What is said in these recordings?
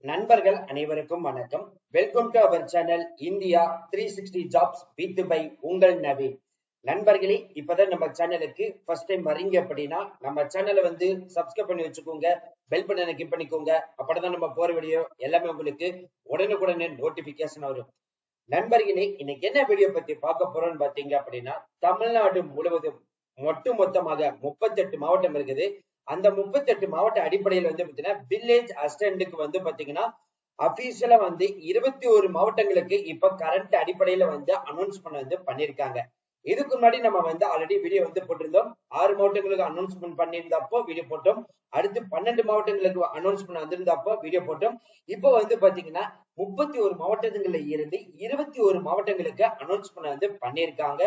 நண்பர்கள் அனைவருக்கும் வணக்கம். Welcome to our channel India 360 jobs with by உங்கள் நவீன். நண்பர்களே, இப்பதான் நம்ம சேனலுக்கு ஃபர்ஸ்ட் டைம் வரீங்க அப்படின்னா நம்ம சேனலை சப்ஸ்கிரைப் பண்ணி வச்சுக்கோங்க, பெல் பட்டனை கிளிக் பண்ணிக்கோங்க. அப்படிதான் நம்ம போற வீடியோ எல்லாமே உங்களுக்கு உடனுக்குடனே நோட்டிபிகேஷன் வரும். நண்பர்களே, இன்னைக்கு என்ன வீடியோ பத்தி பார்க்க போறோம்னு பாத்தீங்க அப்படின்னா, தமிழ்நாடு முழுவதும் மொத்தமாக 38 மாவட்டம் இருக்குது. அந்த 38 மாவட்ட அடிப்படையில் பாத்தீங்கன்னா வில்லேஜ் அசிஸ்டன்ட்க்கு பாத்தீங்கன்னா அபிஷியலா 21 மாவட்டங்களுக்கு இப்ப கரண்ட் அடிப்படையில அனௌன்ஸ் பண்ணிருக்காங்க. இதுக்கு முன்னாடி நம்ம ஆல்ரெடி வீடியோ போட்டிருந்தோம். 6 மாவட்டங்களுக்கு அனௌன்ஸ்மெண்ட் பண்ணியிருந்தப்போ வீடியோ போட்டோம். அடுத்து 12 மாவட்டங்களுக்கு அனௌன்ஸ்மெண்ட் வந்திருந்தப்போ வீடியோ போட்டோம். இப்போ பாத்தீங்கன்னா 31 மாவட்டங்கள்ல இருந்து 21 மாவட்டங்களுக்கு அனௌன்ஸ்மெண்ட் பண்ணிருக்காங்க.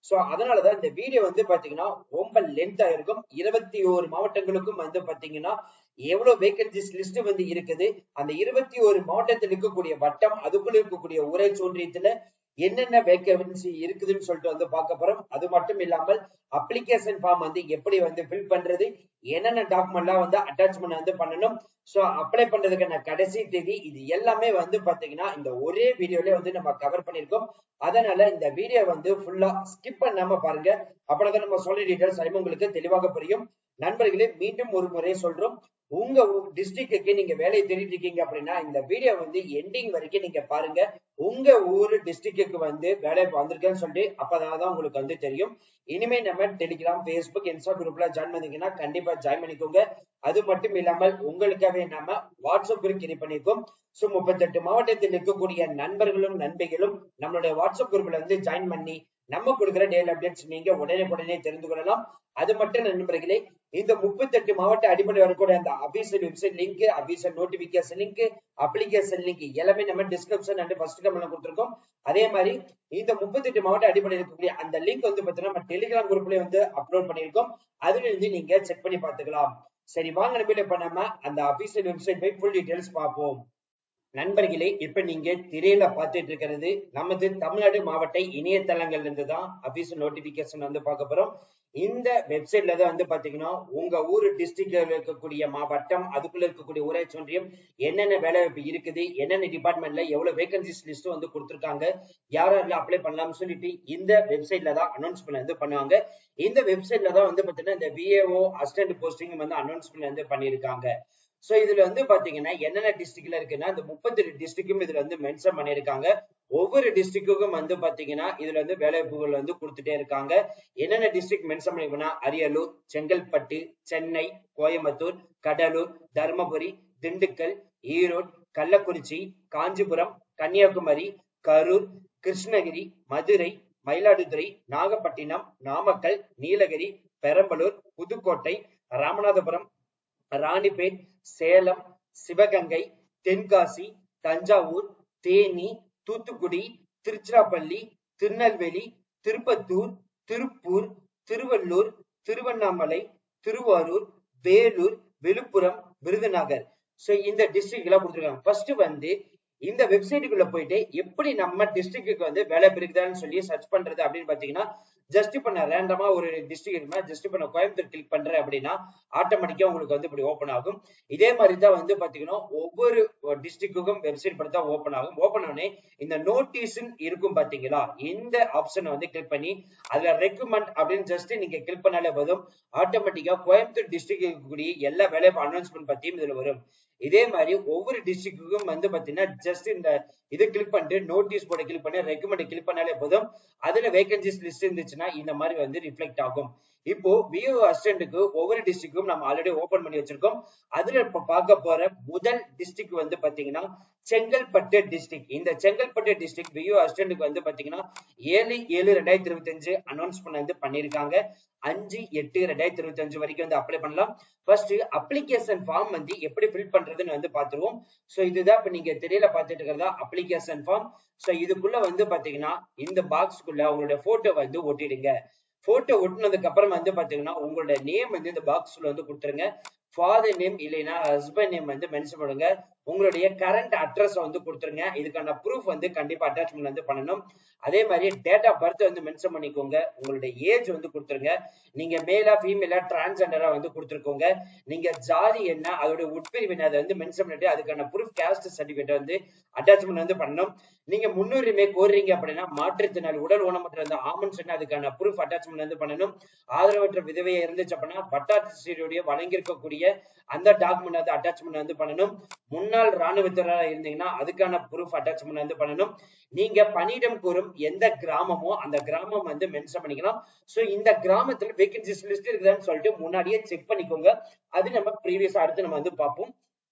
சோ அதனாலதான் இந்த வீடியோ பாத்தீங்கன்னா ரொம்ப லென்த்தா இருக்கும். 21 மாவட்டங்களுக்கும் பாத்தீங்கன்னா எவ்வளவு வேகன்சிஸ் லிஸ்ட் இருக்குது, அந்த 21 மாவட்டத்தில் இருக்கக்கூடிய வட்டம், அதுக்குள்ள இருக்கக்கூடிய ஊரை ஒன்றியத்துல என்னென்ன வேகன்சி இருக்குதுன்னு சொல்லிட்டு பார்க்க போறோம். அது மட்டும் இல்லாமல் அப்ளிகேஷன் ஃபார்ம் எப்படி ஃபில் பண்றது, என்னென்ன டாக்குமெண்ட் எல்லாம் அட்டாச்மெண்ட் பண்ணணும், சோ அப்ளை பண்றதுக்கான கடைசி தேதி, இது எல்லாமே பாத்தீங்கன்னா இந்த ஒரே வீடியோல நம்ம கவர் பண்ணிருக்கோம். அதனால இந்த வீடியோ ஃபுல்லா ஸ்கிப் பண்ணாம பாருங்க. அப்படிதான் நம்ம சொல்ற டீடைல்ஸ் உங்களுக்கு தெளிவாக புரியும். நண்பர்களே, மீண்டும் ஒரு முறை சொல்றோம், உங்க டிஸ்ட்ரிக்டுக்கு நீங்க வேலையை தேடிட்டு இருக்கீங்க அப்படின்னா இந்த வீடியோ எண்டிங் வரைக்கும் நீங்க பாருங்க. உங்க ஊரு டிஸ்ட்ரிக்டுக்கு வேலை வந்திருக்கேன்னு சொல்லிட்டு அப்பதான் உங்களுக்கு தெரியும். இனிமே நம்ம டெலிகிராம், பேஸ்புக், இன்ஸ்டா குரூப்ல ஜாயின் பண்ணீங்கன்னா கண்டிப்பா ஜாயின் பண்ணிக்கோங்க. அது மட்டும் இல்லாமல் உங்களுக்காகவே நம்ம வாட்ஸ்அப் குரூப் கிரியேட் பண்ணிருக்கோம். சோ 38 மாவட்டத்தில் இருக்கக்கூடிய நண்பர்களும் நண்பிகளும் நம்மளுடைய வாட்ஸ்அப் குரூப்ல ஜாயின் பண்ணி நம்ம கொடுக்குற டெய்லி அப்டேட்ஸ் நீங்க உடனே தெரிந்து கொள்ளலாம். அது மட்டும் நண்பர்களே, இந்த 38 மாவட்ட அடிப்படை வரக்கூடிய அந்த official website link, official notification link, application link எல்லாமே நம்ம டிஸ்கிரிப்ஷன் அண்ட் ஃபர்ஸ்ட் கமெண்ட்ல கொடுத்திருக்கோம். அதே மாதிரி இந்த 38 மாவட்ட அடிப்படையில் இருக்கக்கூடிய அந்த லிங்க் பாத்தீங்கன்னா நம்ம டெலிகிராம் குரூப்ல அப்லோட் பண்ணிருக்கோம். அதுல இருந்து நீங்க செக் பண்ணி பார்த்துக்கலாம். சரி, வாங்க நம்ம இப்ப நம்ம அந்த அபிஷியல் வெப்சைட் போய் ஃபுல் டீடைல்ஸ் பார்ப்போம். நண்பர்களே, இப்ப நீங்க திரையில பார்த்துட்டு இருக்கிறது நமது தமிழ்நாடு மாவட்ட இணையதளங்கள்ல இருந்து தான் அபிஷியல் நோட்டிபிகேஷன் பார்க்க போறோம். இந்த வெப்சைட்ல தான் பாத்தீங்கன்னா உங்க ஊரு டிஸ்ட்ரிக்ட்ல இருக்கக்கூடிய மாவட்டம், அதுக்குள்ள இருக்கக்கூடிய ஊராட்சி ஒன்றியம் என்னென்ன வேலை வாய்ப்பு இருக்குது, என்னென்ன டிபார்ட்மெண்ட்ல எவ்வளவு வேகன்சிஸ் லிஸ்ட் கொடுத்திருக்காங்க, யாரெல்லாம் அப்ளை பண்ணலாம்னு சொல்லிட்டு இந்த வெப்சைட்ல தான் அனௌன்ஸ்மெண்ட் பண்ணுவாங்க. இந்த வெப்சைட்ல தான் பாத்தீங்கன்னா இந்த விஏஓ அசிஸ்டன்ட் போஸ்டிங் அனௌன்ஸ்மெண்ட் பண்ணிருக்காங்க. சோ இதுல பாத்தீங்கன்னா என்னென்ன டிஸ்ட்ரிக்ட்ல இருக்குன்னா இந்த 38 டிஸ்ட்ரிக்டும் இதுல மென்ஷன் பண்ணிருக்காங்க. ஒவ்வொரு டிஸ்ட்ரிக்டுக்கும் பாத்தீங்கன்னா இதுல வேலைவாய்ப்புகள் கொடுத்துட்டே இருக்காங்க. என்னென்ன டிஸ்ட்ரிக்ட் மென்ஷன் பண்ணிருக்கோம்னா அரியலூர், செங்கல்பட்டு, சென்னை, கோயம்புத்தூர், கடலூர், தர்மபுரி, திண்டுக்கல், ஈரோடு, கள்ளக்குறிச்சி, காஞ்சிபுரம், கன்னியாகுமரி, கரூர், கிருஷ்ணகிரி, மதுரை, மயிலாடுதுறை, நாகப்பட்டினம், நாமக்கல், நீலகிரி, பெரம்பலூர், புதுக்கோட்டை, ராமநாதபுரம், ராணிப்பேட், சேலம், சிவகங்கை, தென்காசி, தஞ்சாவூர், தேனி, தூத்துக்குடி, திருச்சிராப்பள்ளி, திருநெல்வேலி, திருப்பத்தூர், திருப்பூர், திருவள்ளூர், திருவண்ணாமலை, திருவாரூர், வேலூர், விழுப்புரம், விருதுநகர். சோ இந்த டிஸ்ட்ரிக்ட் எல்லாம் கொடுத்துருக்காங்க. ஃபர்ஸ்ட் இந்த வெப்சைட்டுக்குள்ள போயிட்டு எப்படி நம்ம டிஸ்ட்ரிக்டுக்கு வேலை இருக்குதான்னு சொல்லி சர்ச் பண்றது அப்படின்னு பாத்தீங்கன்னா, ஜஸ்ட் இப்ப நான் ரேண்டமா ஒரு டிஸ்ட்ரிக்ட் ஜஸ்ட் இப்ப நான் கோயம்புத்தூர் கிளிக் பண்றேன் அப்படின்னா ஆட்டோமேட்டிக்கா உங்களுக்கு இப்படி ஓபன் ஆகும். இதே மாதிரி தான் பாத்தீங்கன்னா ஒவ்வொரு டிஸ்ட்ரிக்டுக்கும் வெப்சைட் படி தான் ஓபன் ஆகும். ஓபன் ஆனே இந்த நோட்டீஸ் இருக்கும் பாத்தீங்களா, இந்த ஆப்ஷனை கிளிக் பண்ணி அதுல ரெக்கமெண்ட் அப்படின்னு ஜஸ்ட் நீங்க கிளிக் பண்ணாலே போதும், ஆட்டோமேட்டிக்கா கோயம்புத்தூர் டிஸ்ட்ரிக்ட் இருக்கக்கூடிய எல்லா வேலை அனௌன்ஸ்மெண்ட் பத்தியும் இதுல வரும். இதே மாதிரி ஒவ்வொரு டிஸ்ட்ரிக்டுக்கும் பாத்தீங்கன்னா ஜஸ்ட் இந்த இது கிளிக் பண்ணிட்டு நோட்டீஸ் போர்டை கிளிக் பண்ணி ரெக்கமெண்ட் கிளிக் பண்ணாலே போதும், அதுல வேகன்சிஸ் லிஸ்ட் இருந்துச்சுன்னா இந்த மாதிரி ரிஃப்ளெக்ட் ஆகும். இப்போ விஓ அசிஸ்டன்ட்க்கு ஒவ்வொரு டிஸ்ட்ரிக்டும் நம்ம ஆல்ரெடி ஓபன் பண்ணி வச்சிருக்கோம். அதுல இப்ப பார்க்க போற முதல் டிஸ்ட்ரிக்ட் பாத்தீங்கன்னா செங்கல்பட்டு டிஸ்ட்ரிக்ட். இந்த செங்கல்பட்டு டிஸ்ட்ரிக்ட் விஓ அசிஸ்டன்ட்க்கு பாத்தீங்கன்னா 7/7/2025 அனௌன்ஸ்மெண்ட் பண்ணிருக்காங்க. 5/8/2025 வரைக்கும் அப்ளை பண்ணலாம். ஃபர்ஸ்ட் அப்ளிகேஷன் ஃபார்ம் எப்படி ஃபில் பண்றதுன்னு பாத்துருவோம். சோ இதுதான் இப்ப நீங்க தெரியல பாத்துட்டு இருக்கிறதா அப்ளிகேஷன் ஃபார்ம். சோ இதுக்குள்ள பாத்தீங்கன்னா இந்த பாக்ஸ்க்குள்ள உங்களுடைய போட்டோ ஒட்டிடுங்க. போட்டோ ஒட்டினதுக்கு அப்புறம் பாத்தீங்கன்னா உங்களுடைய நேம் இந்த பாக்ஸ்ல கொடுத்துருங்க. ஃபாதர் நேம் இல்லைன்னா ஹஸ்பண்ட் நேம் மென்ஷன் பண்ணுங்க. உங்களுடைய கரண்ட் அட்ரஸ் வந்து கொடுத்துருங்க. இதுக்கான ப்ரூஃப் வந்து கண்டிப்பா அட்டாச்மெண்ட் வந்து பண்ணணும். அதே மாதிரி டேட் ஆஃப் பர்த் வந்து மென்ஷன் பண்ணிக்கோங்க. உங்களுடைய ஏஜ் வந்து கொடுத்துருங்க. நீங்க மேலா ஃபீமேலா டிரான்ஸ்ஜெண்டரா வந்து கொடுத்துருக்கோங்க. நீங்க ஜாதி என்ன, அதோட உட்பிரிவு என்ன, அதை வந்து மென்ஷன் பண்ணிட்டு அதுக்கான ப்ரூஃப் காஸ்ட் சர்டிபிகேட் வந்து அட்டாச்மெண்ட் வந்து பண்ணணும். நீங்க முன்னுரிமை கோருறீங்க அப்படின்னா மாற்றுத்திறனாளி உடல் ஊனமுற்ற அந்த ஆமன் சொன்ன அதுக்கான ப்ரூஃப் அட்டாச்மெண்ட் வந்து பண்ணணும். ஆதரவற்ற விதவையா இருந்துச்சு அப்படின்னா வட்டாட்சியருடைய வழங்கியிருக்கக்கூடிய அந்த டாக்குமெண்ட் வந்து அட்டாச்மெண்ட் வந்து பண்ணணும். முன்னாள் ராணுவத்தினரா இருந்தீங்கன்னா அதுக்கான ப்ரூஃப் அட்டாச்மெண்ட் வந்து பண்ணணும். நீங்க பணியிடம் கூறும் எந்த கிராமமோ அந்த கிராமம் வந்து மென்ஷன் பண்ணிக்கலாம். சோ இந்த கிராமத்துல வேகன்சிஸ் லிஸ்ட் இருக்குதான்னு சொல்லிட்டு முன்னாடியே செக் பண்ணிக்கோங்க. அது நம்ம ப்ரீவியஸா அடுத்து நம்ம வந்து பார்ப்போம்.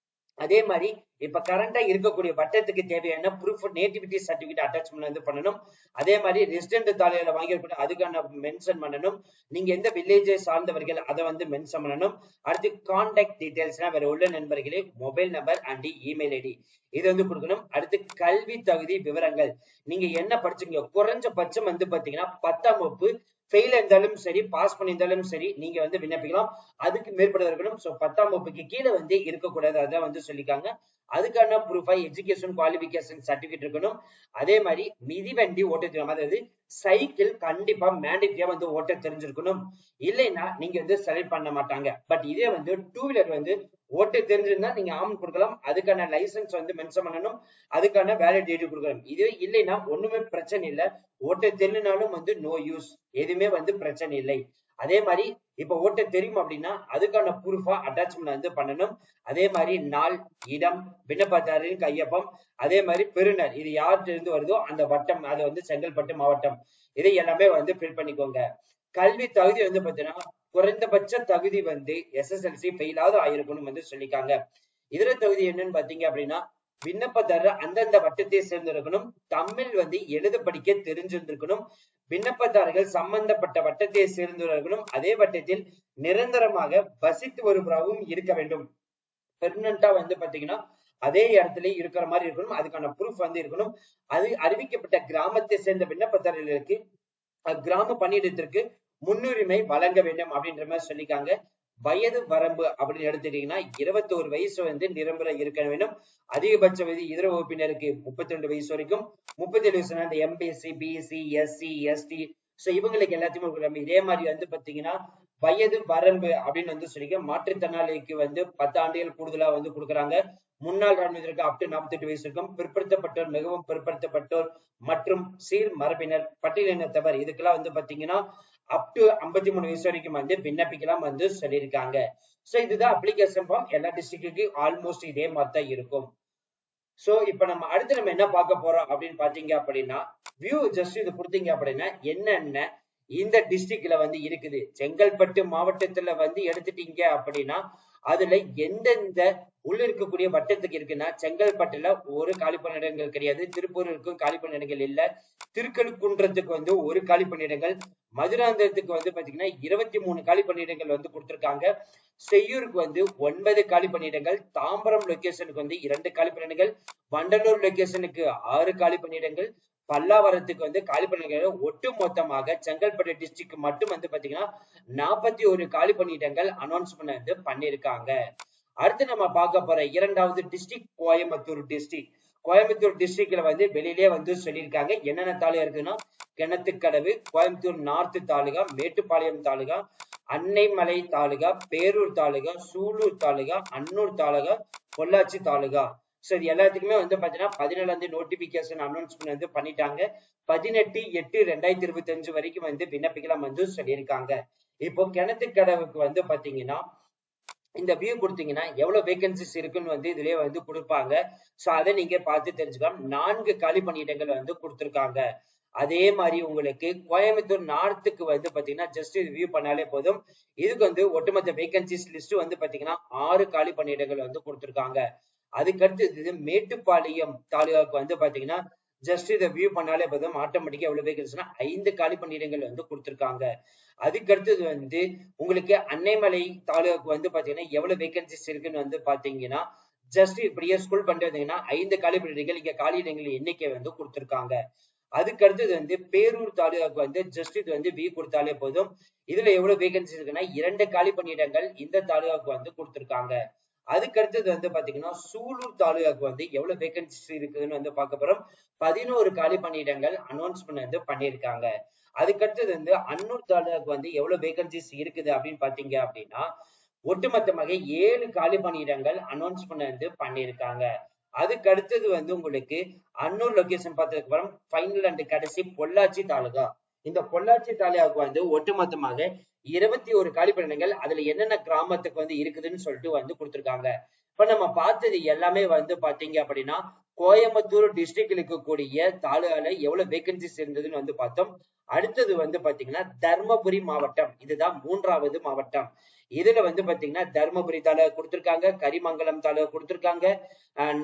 அதே மாதிரி இப்ப கரண்டா இருக்கக்கூடிய வட்டத்துக்கு தேவையான ப்ரூஃப் நேட்டிவிட்டி சர்டிபிகேட் அட்டாச்மெண்ட் வந்து பண்ணணும். அதே மாதிரி ரெசிடென்ட் தாலையில வாங்கியிருக்கணும், அதுக்கான மென்ஷன் பண்ணணும். நீங்க எந்த வில்லேஜை சார்ந்தவர்கள் அதை வந்து மென்ஷன் பண்ணணும். அடுத்து கான்டாக்ட் டீடைல்ஸ்னா வேற உள்ள நண்பர்களே mobile number and email ID இது வந்து கொடுக்கணும். அடுத்து கல்வி தகுதி விவரங்கள், நீங்க என்ன படிச்சீங்க, குறைஞ்சபட்சம் வந்து பாத்தீங்கன்னா 10ஆம் வகுப்பு ஃபெயில் இருந்தாலும் சரி பாஸ் பண்ணியிருந்தாலும் சரி நீங்க வந்து விண்ணப்பிக்கலாம். அதுக்கு மேற்பட இருக்கணும். சோ 10ஆம் வகுப்புக்கு கீழே வந்து இருக்கக்கூடாது, அதான் வந்து சொல்லிக்காங்க. அதுக்கான ப்ரூஃபா எஜுகேஷன் குவாலிபிகேஷன் சர்டிபிகேட் இருக்கணும். அதே மாதிரி மிதிவண்டி ஓட்ட தெரியும், அதாவது சைக்கிள் கண்டிப்பா மேண்டேட்டரியா வந்து ஓட்ட தெரிஞ்சிருக்கணும். இல்லைன்னா நீங்க வந்து செலக்ட் பண்ண மாட்டாங்க. பட் இதே வந்து டூ வீலர் வந்து ஓட்ட தெரிஞ்சிருந்தா நீங்க ஆமன் கொடுக்கலாம். அதுக்கான லைசன்ஸ் வந்து மென்ஷன் பண்ணணும். அதுக்கான வேலிடிட்டி கொடுக்கணும். இதுவே இல்லைன்னா ஒண்ணுமே பிரச்சனை இல்லை. ஓட்ட தெரிஞ்சினாலும் வந்து நோ யூஸ், எதுவுமே வந்து பிரச்சனை இல்லை. அதே மாதிரி இப்ப ஓட்ட தெரியும் அப்படின்னா அதுக்கான ப்ரூஃபா அட்டாச்மெண்ட் வந்து பண்ணணும். அதே மாதிரி நாள், இடம், விண்ணப்பதாரரின் கையொப்பம், அதே மாதிரி பெறுநர் இது யார்கிட்ட இருந்து வருதோ அந்த வட்டம், அது வந்து செங்கல்பட்டு மாவட்டம், இதை எல்லாமே வந்து ஃபில் பண்ணிக்கோங்க. கல்வி தகுதி வந்து பாத்தீங்கன்னா குறைந்தபட்ச தகுதி வந்து எஸ்எஸ்எல்சி ஃபெயிலாவது ஆயிருக்கணும் வந்து சொல்லிக்காங்க. இதர தகுதி என்னன்னு பாத்தீங்க அப்படின்னா விண்ணப்பதாரர் அந்தந்த வட்டத்தை சேர்ந்திருக்கணும். தமிழ் வந்து எழுத படிக்க தெரிஞ்சிருந்திருக்கணும். விண்ணப்பதாரர்கள் சம்பந்தப்பட்ட வட்டத்தை சேர்ந்திருக்கணும். அதே வட்டத்தில் நிரந்தரமாக வசித்து வருவராகவும் இருக்க வேண்டும். பெர்மனண்டா வந்து பாத்தீங்கன்னா அதே இடத்துல இருக்கிற மாதிரி இருக்கணும். அதுக்கான ப்ரூஃப் வந்து இருக்கணும். அது அறிவிக்கப்பட்ட கிராமத்தை சேர்ந்த விண்ணப்பதாரர்களுக்கு கிராம பணியிடத்திற்கு முன்னுரிமை வழங்க வேண்டும் அப்படின்ற மாதிரி சொல்லிக்காங்க. வயது வரம்பு அப்படின்னு எடுத்துட்டீங்கன்னா 21 வயசு வந்து நிரம்பர இருக்க வேண்டும். அதிகபட்ச வயது இதர வகுப்பினருக்கு 32 வயசு வரைக்கும், 37 வயசுனா இந்த MBC, BC, SC, ST, so இவங்களுக்கு எல்லாத்தையுமே கொடுக்குறாங்க. இதே மாதிரி வந்து பாத்தீங்கன்னா வயது வரம்பு அப்படின்னு வந்து சொல்லிக்க மாற்றுத்திறனாளிக்கு வந்து 10 ஆண்டுகள் கூடுதலா வந்து கொடுக்குறாங்க. முன்னாள் ராணுவத்திற்கு அப் டு 48 வயசு இருக்கும். பிற்படுத்தப்பட்டோர், மிகவும் பிற்படுத்தப்பட்டோர் மற்றும் சீர் மரபினர், பட்டியலினத்தவர் இதுக்கெல்லாம் வந்து பாத்தீங்கன்னா அப் டு 53 வயசு வரைக்கும் வந்து விண்ணப்பிக்கலாம் வந்து சொல்லியிருக்காங்க. சோ இதுதான் அப்ளிகேஷன் ஃபார்ம். எல்லா டிஸ்ட்ரிக்ட்டுக்கு ஆல்மோஸ்ட் இதே மாதிரி தான் இருக்கும். சோ இப்ப நம்ம அடுத்து நம்ம என்ன பார்க்க போறோம் அப்படின்னு பாத்தீங்க அப்படின்னா வியூ ஜஸ்ட் இது கொடுத்தீங்க அப்படின்னா என்னென்ன இந்த டிஸ்ட்ரிக்ட்ல வந்து இருக்குது. செங்கல்பட்டு மாவட்டத்துல வந்து எடுத்துட்டீங்க அப்படின்னா அதுல எந்தெந்த உள்ள இருக்கக்கூடிய வட்டத்துக்கு இருக்குன்னா செங்கல்பட்டுல ஒரு காலி பணியிடங்கள் கிடையாது. திருப்பூருக்கும் காலி பணியிடங்கள் இல்ல. திருக்கழுக்குன்றத்துக்கு வந்து ஒரு காலி பணியிடங்கள், மதுராந்தகத்துக்கு வந்து பாத்தீங்கன்னா 23 காலி பணியிடங்கள் வந்து கொடுத்திருக்காங்க. செய்யூருக்கு வந்து 9 காலி பணியிடங்கள், தாம்பரம் லொகேஷனுக்கு வந்து 2 காலி பணியிடங்கள், வண்டலூர் லொகேஷனுக்கு 6 காலி பணியிடங்கள், பல்லாவரத்துக்கு வந்து காலி பணியிடங்கள், ஒட்டு மொத்தமாக செங்கல்பட்டு டிஸ்ட்ரிக்ட் மட்டும் வந்து பாத்தீங்கன்னா 41 காலி பணியிடங்கள் அனௌன்ஸ்மெண்ட் வந்து பண்ணிருக்காங்க. அடுத்து நம்ம பார்க்க போற இரண்டாவது டிஸ்ட்ரிக்ட் கோயம்புத்தூர் டிஸ்ட்ரிக்ட். கோயம்புத்தூர் டிஸ்ட்ரிக்ட்ல வந்து வெளியிலே வந்து சொல்லியிருக்காங்க என்னென்ன தாலுகா இருக்குன்னா கிணத்துக்கடவு, கோயம்புத்தூர் நார்த் தாலுகா, மேட்டுப்பாளையம் தாலுகா, அன்னைமலை தாலுகா, பேரூர் தாலுகா, சூலூர் தாலுகா, அன்னூர் தாலுகா, பொள்ளாச்சி தாலுகா. சோ இது எல்லாத்துக்குமே வந்து பாத்தீங்கன்னா 17 நோட்டிபிகேஷன் அனௌன்ஸ்மெண்ட் வந்து பண்ணிட்டாங்க. 18/8/2025 வரைக்கும் வந்து விண்ணப்பிக்கலாம் வந்து சொல்லியிருக்காங்க. இப்போ கிணத்துக்கடவுக்கு வந்து பாத்தீங்கன்னா இந்த வியூ கொடுத்தீங்கன்னா எவ்வளவு வேகன்சிஸ் இருக்குன்னு வந்து இதுலயே வந்து கொடுப்பாங்க. சோ அதை நீங்க பார்த்து தெரிஞ்சுக்கலாம். 4 காலி பணியிடங்கள் வந்து கொடுத்திருக்காங்க. அதே மாதிரி உங்களுக்கு கோயம்புத்தூர் நார்த்துக்கு வந்து பாத்தீங்கன்னா ஜஸ்ட் வியூ பண்ணாலே போதும். இதுக்கு வந்து ஒட்டுமொத்த வேகன்சிஸ் லிஸ்ட் வந்து பாத்தீங்கன்னா 6 காலி பணியிடங்கள் வந்து கொடுத்திருக்காங்க. அதுக்கடுத்து மேட்டுப்பாளையம் தாலுகாவுக்கு வந்து பாத்தீங்கன்னா ஜஸ்ட் இதை வியூ பண்ணாலே போதும் ஆட்டோமேட்டிக்கா எவ்வளவு வேகன்சினா 5 காலி பணியிடங்கள் வந்து கொடுத்திருக்காங்க. அதுக்கடுத்தது வந்து உங்களுக்கு அன்னைமலை தாலுகாவுக்கு வந்து பாத்தீங்கன்னா எவ்வளவு வேகன்சிஸ் இருக்குன்னு வந்து பாத்தீங்கன்னா ஜஸ்ட் இப்படியே ஸ்கூல் பண்ணிட்டு வந்தீங்கன்னா 5 காலி பணியிடங்கள் இங்க காலி இடங்கள் எண்ணிக்கை வந்து கொடுத்திருக்காங்க. அதுக்கு அடுத்தது வந்து பேரூர் தாலுகாவுக்கு வந்து ஜஸ்ட் இது வந்து வியூ கொடுத்தாலே போதும். இதுல எவ்வளவு வேகன்சி இருக்குன்னா 2 காலி பணியிடங்கள் இந்த தாலுகாவுக்கு வந்து கொடுத்திருக்காங்க. அதுக்கு அடுத்தது வந்து பாத்தீங்கன்னா சூலூர் தாலுகாக்கு வந்து எவ்வளவு வேகன்சிஸ் இருக்குதுன்னு வந்து பார்க்க போறோம். 11 காலி பணியிடங்கள் அனௌன்ஸ்மெண்ட் வந்து பண்ணியிருக்காங்க. அதுக்கடுத்தது வந்து அன்னூர் தாலுகாக்கு வந்து எவ்வளவு வேகன்சிஸ் இருக்குது அப்படின்னு பாத்தீங்க அப்படின்னா ஒட்டுமொத்தமாக 7 காலி பணியிடங்கள் அனௌன்ஸ்மெண்ட் வந்து பண்ணியிருக்காங்க. அதுக்கு அடுத்தது வந்து உங்களுக்கு அன்னூர் லொகேஷன் பார்த்ததுக்கு அப்புறம் ஃபைனல் அண்ட் கடைசி பொள்ளாச்சி தாலுகா. இந்த பொள்ளாச்சி தாலுகாவுக்கு வந்து ஒட்டுமொத்தமாக 21 காலி பணியிடங்கள் அதுல என்னென்ன கிராமத்துக்கு வந்து இருக்குதுன்னு சொல்லிட்டு வந்து கொடுத்திருக்காங்க. இப்ப நம்ம பார்த்தது எல்லாமே வந்து பாத்தீங்க அப்படின்னா கோயம்புத்தூர் டிஸ்ட்ரிக்ட்ல இருக்கக்கூடிய தாலுகால எவ்வளவு வேகன்சிஸ் இருந்ததுன்னு வந்து பார்த்தோம். அடுத்தது வந்து பாத்தீங்கன்னா தர்மபுரி மாவட்டம், இதுதான் 3வது மாவட்டம். இதுல வந்து பாத்தீங்கன்னா தர்மபுரி தாலுகா கொடுத்திருக்காங்க, கரிமங்கலம் தாலுகா கொடுத்திருக்காங்க,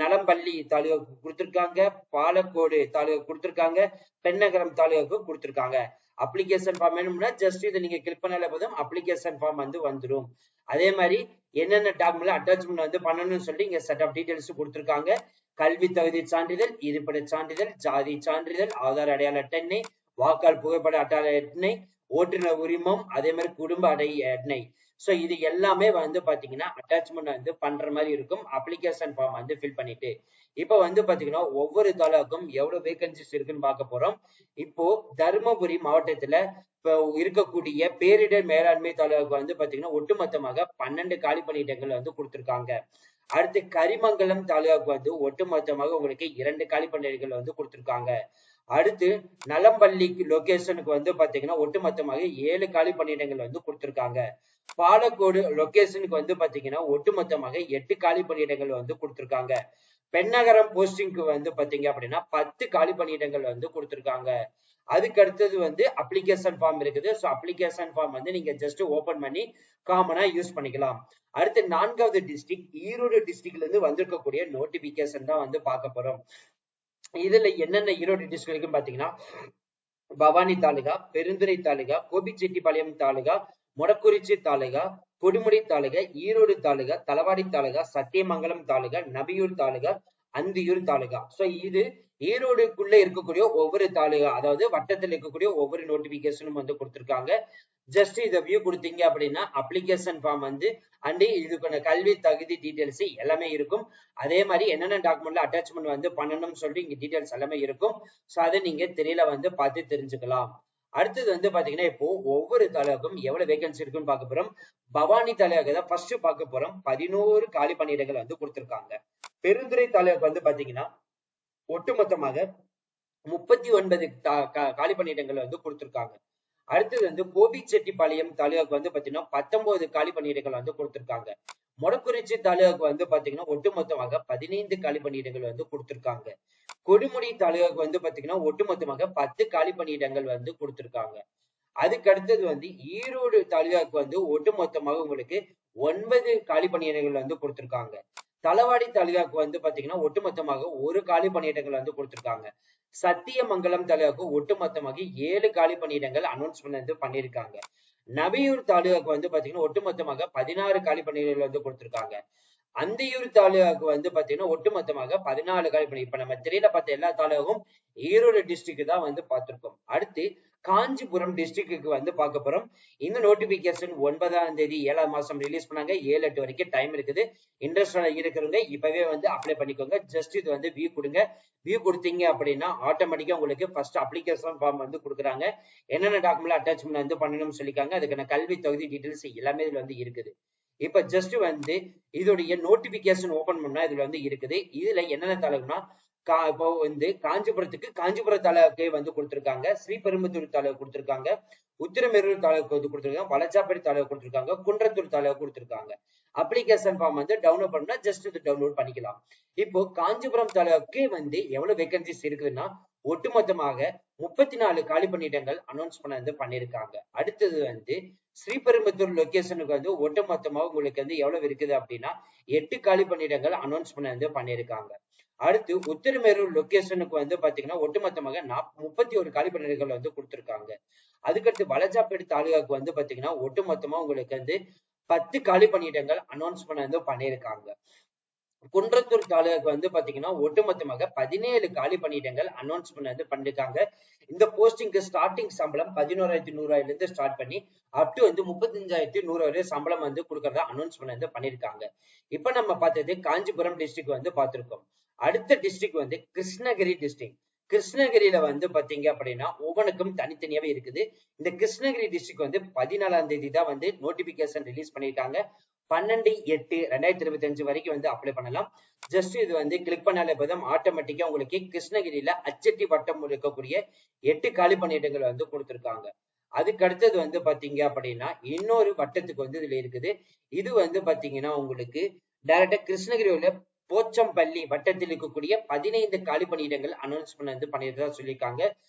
நலம்பள்ளி தாலுகா கொடுத்திருக்காங்க, பாலக்கோடு தாலுகா கொடுத்திருக்காங்க, பெண்ணகரம் தாலுகாவுக்கு கொடுத்திருக்காங்க. அப்ளிகேஷன் ஃபார்ம் வேணும்னா ஜஸ்ட் இதை நீங்க கிளிக் பண்ணாலே போதும், அப்ளிகேஷன் ஃபார்ம் வந்து வந்துடும். அதே மாதிரி என்னென்ன டாக்குமெண்ட் அட்டாச்மெண்ட் வந்து பண்ணணும்னு சொல்லி இங்க செட் ஆஃப் டீடைல்ஸ் கொடுத்திருக்காங்க. கல்வி தகுதி சான்றிதழ், இருப்பிட சான்றிதழ், ஜாதி சான்றிதழ், ஆதார் அடையாள அட்டை, வாக்காளர் புகைப்பட அடையாள அட்டை, ஓட்டுநர் உரிமம், அதே மாதிரி குடும்ப அட்டை. சோ இது எல்லாமே வந்து பாத்தீங்கன்னா அட்டாச்மெண்ட் வந்து பண்ற மாதிரி இருக்கும். அப்ளிகேஷன் ஃபார்ம் வந்து ஃபில் பண்ணிட்டு இப்ப வந்து பாத்தீங்கன்னா ஒவ்வொரு தாலுகாக்கும் எவ்வளவு வேகன்சிஸ் இருக்குன்னு பார்க்க போறோம். இப்போ தருமபுரி மாவட்டத்துல இப்ப இருக்கக்கூடிய பேரிடர் மேலாண்மை தாலுகாவுக்கு வந்து பாத்தீங்கன்னா ஒட்டுமொத்தமாக 12 காலி பணியிடங்கள் வந்து கொடுத்திருக்காங்க. அடுத்து கரிமங்கலம் தாலுகாவுக்கு வந்து ஒட்டுமொத்தமாக உங்களுக்கு 2 காலி பணியிடங்கள் வந்து கொடுத்திருக்காங்க. அடுத்து நலம்பள்ளி லொகேஷனுக்கு வந்து பாத்தீங்கன்னா ஒட்டுமொத்தமாக 7 காலி பணியிடங்கள் வந்து கொடுத்திருக்காங்க. பாலக்கோடு லொகேஷனுக்கு வந்து பாத்தீங்கன்னா ஒட்டுமொத்தமாக 8 காலி பணியிடங்கள் வந்து கொடுத்திருக்காங்க. பெண்ணகரம் போஸ்டிங்க்கு வந்து பாத்தீங்க அப்படின்னா 10 காலி பணியிடங்கள் வந்து கொடுத்திருக்காங்க. அதுக்கு அடுத்தது வந்து அப்ளிகேஷன் ஃபார்ம் இருக்குது. ஸோ அப்ளிகேஷன் ஃபார்ம் வந்து நீங்க ஜஸ்ட் ஓபன் பண்ணி காமனா யூஸ் பண்ணிக்கலாம். அடுத்து 4வது டிஸ்ட்ரிக்ட் ஈரோடு டிஸ்ட்ரிக்ட்ல இருந்து வந்திருக்கக்கூடிய நோட்டிபிகேஷன் தான் வந்து பார்க்க போறோம். இதுல என்னென்ன ஈரோடு டிஸ்ட்ரிக்ட் பாத்தீங்கன்னா பவானி தாலுகா, பெருந்துறை தாலுகா, கோபிச்செட்டிப்பாளையம் தாலுகா, மொடக்குறிச்சி தாலுகா, கொடுமுடி தாலுகா, ஈரோடு தாலுகா, தலவாடி தாலுகா, சத்தியமங்கலம் தாலுகா, நபியூர் தாலுகா, அந்தியூர் தாலுகா. சோ இது ஈரோடுக்குள்ள இருக்கக்கூடிய ஒவ்வொரு தாலுகா, அதாவது வட்டத்தில் இருக்கக்கூடிய ஒவ்வொரு நோட்டிபிகேஷனும் வந்து கொடுத்திருக்காங்க. ஜஸ்ட் இதை வியூ கொடுத்தீங்க அப்படின்னா அப்ளிகேஷன் ஃபார்ம் வந்து அண்ட் இதுக்கான கல்வி தகுதி டீடைல்ஸ் எல்லாமே இருக்கும். அதே மாதிரி என்னென்ன டாக்குமெண்ட்ல அட்டாச்மெண்ட் வந்து பண்ணணும்னு சொல்லிட்டு இங்க டீடைல்ஸ் எல்லாமே இருக்கும். ஸோ அதை நீங்க திரையில வந்து பார்த்து தெரிஞ்சுக்கலாம். அடுத்தது வந்து பாத்தீங்கன்னா இப்போ ஒவ்வொரு தாலுகாக்கும் எவ்வளவு வேகன்சி இருக்குன்னு பார்க்க போறோம். பவானி தாலுகாக்கு தான் ஃபர்ஸ்ட் பார்க்க போறோம். 11 காலி பணியிடங்கள் வந்து கொடுத்திருக்காங்க. பெருந்துறை தாலுகாக்கு வந்து பாத்தீங்கன்னா ஒட்டுமொத்தமாக 39 காலி பணியிடங்கள் வந்து கொடுத்திருக்காங்க. அடுத்தது வந்து கோபிச்செட்டிப்பாளையம் தாலுகாக்கு வந்து பாத்தீங்கன்னா 19 காலி பணியிடங்கள் வந்து கொடுத்திருக்காங்க. மொடக்குறிச்சி தாலுகாக்கு வந்து பாத்தீங்கன்னா ஒட்டுமொத்தமாக 15 காலி பணியிடங்கள் வந்து கொடுத்திருக்காங்க. கொடுமுடி தாலுகாக்கு வந்து பாத்தீங்கன்னா ஒட்டுமொத்தமாக 10 காலி பணியிடங்கள் வந்து கொடுத்திருக்காங்க. அதுக்கு அடுத்தது வந்து ஈரோடு தாலுகாக்கு வந்து ஒட்டுமொத்தமாக உங்களுக்கு 9 காலி பணியிடங்கள் வந்து கொடுத்திருக்காங்க. தலவாடி தாலுகாக்கு வந்து பாத்தீங்கன்னா ஒட்டுமொத்தமாக 1 காலி பணியிடங்கள் வந்து கொடுத்திருக்காங்க. சத்தியமங்கலம் தாலுகாக்கு ஒட்டுமொத்தமாக 7 காலி பணியிடங்கள் அனௌன்ஸ்மெண்ட் வந்து பண்ணியிருக்காங்க. நபியூர் தாலுகாக்கு வந்து பாத்தீங்கன்னா ஒட்டுமொத்தமாக 16 காலி பணியிடங்கள் வந்து கொடுத்திருக்காங்க. அந்தியூர் தாலுகாக்கு வந்து பாத்தீங்கன்னா ஒட்டுமொத்தமாக 14 காலி பணி. இப்ப நம்ம திரையில பார்த்த எல்லா தாலுகாவும் ஈரோடு டிஸ்ட்ரிக்ட் தான் வந்து பார்த்திருக்கோம். அடுத்து காஞ்சிபுரம் டிஸ்ட்ரிக்டுக்கு வந்து பார்க்க போறோம். இந்த நோட்டிபிகேஷன் 9ஆம் தேதி 7ஆம் மாசம் ரிலீஸ் பண்ணாங்க. 7-8 வரைக்கும் டைம் இருக்குது. இன்ட்ரெஸ்டா இருக்கிறவங்க இப்பவே வந்து அப்ளை பண்ணிக்கோங்க. ஜஸ்ட் இது வந்து வியூ கொடுங்க. வியூ கொடுத்தீங்க அப்படின்னா ஆட்டோமேட்டிக்கா உங்களுக்கு ஃபர்ஸ்ட் அப்ளிகேஷன் ஃபார்ம் வந்து கொடுக்குறாங்க. என்னென்ன டாக்குமெண்ட் அட்டாச்மெண்ட் வந்து பண்ணணும்னு சொல்லிக்காங்க. அதுக்கான கல்வி தகுதி டீடைல்ஸ் எல்லாமே இதுல வந்து இருக்குது. இப்ப ஜஸ்ட் வந்து இதோடைய நோட்டிபிகேஷன் ஓபன் பண்ணா இதுல வந்து இருக்குது. இதுல என்னென்ன தாலுகானா இப்போ வந்து காஞ்சிபுரத்துக்கு காஞ்சிபுர தாலுகை வந்து கொடுத்திருக்காங்க. ஸ்ரீபெரும்புதூர் தாலுகை கொடுத்திருக்காங்க. உத்திரமேரூர் தாலுகை வந்து கொடுத்திருக்காங்க. வளச்சாப்பேட்டை தாலுகை கொடுத்திருக்காங்க. குன்றத்தூர் தாலுகை கொடுத்திருக்காங்க. அப்ளிகேஷன் ஃபார்ம் வந்து டவுன்லோட் பண்ணா ஜஸ்ட் இது டவுன்லோட் பண்ணிக்கலாம். இப்போ காஞ்சிபுரம் தாலுகாக்கு வந்து எவ்வளவு வேகன்சிஸ் இருக்குதுன்னா ஒட்டுமொத்தமாக 34 காலி பணியிடங்கள் அனௌன்ஸ் பண்ணிருக்காங்க. அடுத்தது வந்து ஸ்ரீபெரும்புதூர் லொகேஷனுக்கு வந்து ஒட்டுமொத்தமாக உங்களுக்கு வந்து எவ்வளவு இருக்குது அப்படின்னா 8 காலி பணியிடங்கள் அனௌன்ஸ் பண்ணிருக்காங்க. அடுத்து உத்திரமேரூர் லொகேஷனுக்கு வந்து பாத்தீங்கன்னா ஒட்டுமொத்தமாக 31 காலி பணியிடங்கள் வந்து கொடுத்திருக்காங்க. அதுக்கடுத்து வளச்சாப்பேட்டை தாலுகாக்கு வந்து பாத்தீங்கன்னா ஒட்டுமொத்தமா உங்களுக்கு வந்து 10 காலி பணியிடங்கள் அனௌன்ஸ் பண்ணிருக்காங்க. குன்றத்தூர் தாலுகாக்கு வந்து பாத்தீங்கன்னா ஒட்டுமொத்தமாக 17 காலி பணியிடங்கள் அனௌன்ஸ்மெண்ட் வந்து பண்ணிருக்காங்க. இந்த போஸ்டிங்க்கு ஸ்டார்டிங் சம்பளம் 11,100 இருந்து ஸ்டார்ட் பண்ணி அப் டு வந்து 35,100 வரை சம்பளம் வந்து கொடுக்கறதா அனௌன்ஸ்மெண்ட் வந்து பண்ணிருக்காங்க. இப்ப நம்ம பார்த்தது காஞ்சிபுரம் டிஸ்ட்ரிக்ட் வந்து பார்த்திருக்கோம். அடுத்த டிஸ்ட்ரிக்ட் வந்து கிருஷ்ணகிரி டிஸ்ட்ரிக்ட். கிருஷ்ணகிரியில வந்து பாத்தீங்க அப்படின்னா ஒவ்வொன்றுக்கும் தனித்தனியாவே இருக்குது. இந்த கிருஷ்ணகிரி டிஸ்ட்ரிக்ட் வந்து 14ஆம் தேதி தான் வந்து நோட்டிபிகேஷன் ரிலீஸ் பண்ணிருக்காங்க. 12/8/2025 வரைக்கும் வந்து அப்ளை பண்ணலாம். ஜஸ்ட் இது வந்து கிளிக் பண்ணாலே போதும் ஆட்டோமேட்டிக்கா உங்களுக்கு கிருஷ்ணகிரியில அச்சட்டி வட்டம் இருக்கக்கூடிய 8 காலி பணியிடங்கள் வந்து கொடுத்திருக்காங்க. அதுக்கு அடுத்தது வந்து பாத்தீங்க அப்படின்னா இன்னொரு வட்டத்துக்கு வந்து இதுல இருக்குது. இது வந்து பாத்தீங்கன்னா உங்களுக்கு டைரக்டா கிருஷ்ணகிரி உள்ள போச்சம்பள்ளி வட்டத்தில் இருக்கக்கூடிய 15 காலி பணியிடங்கள் அனௌன்ஸ்மெண்ட் வந்து பண்ணிருக்கா சொல்லியிருக்காங்க.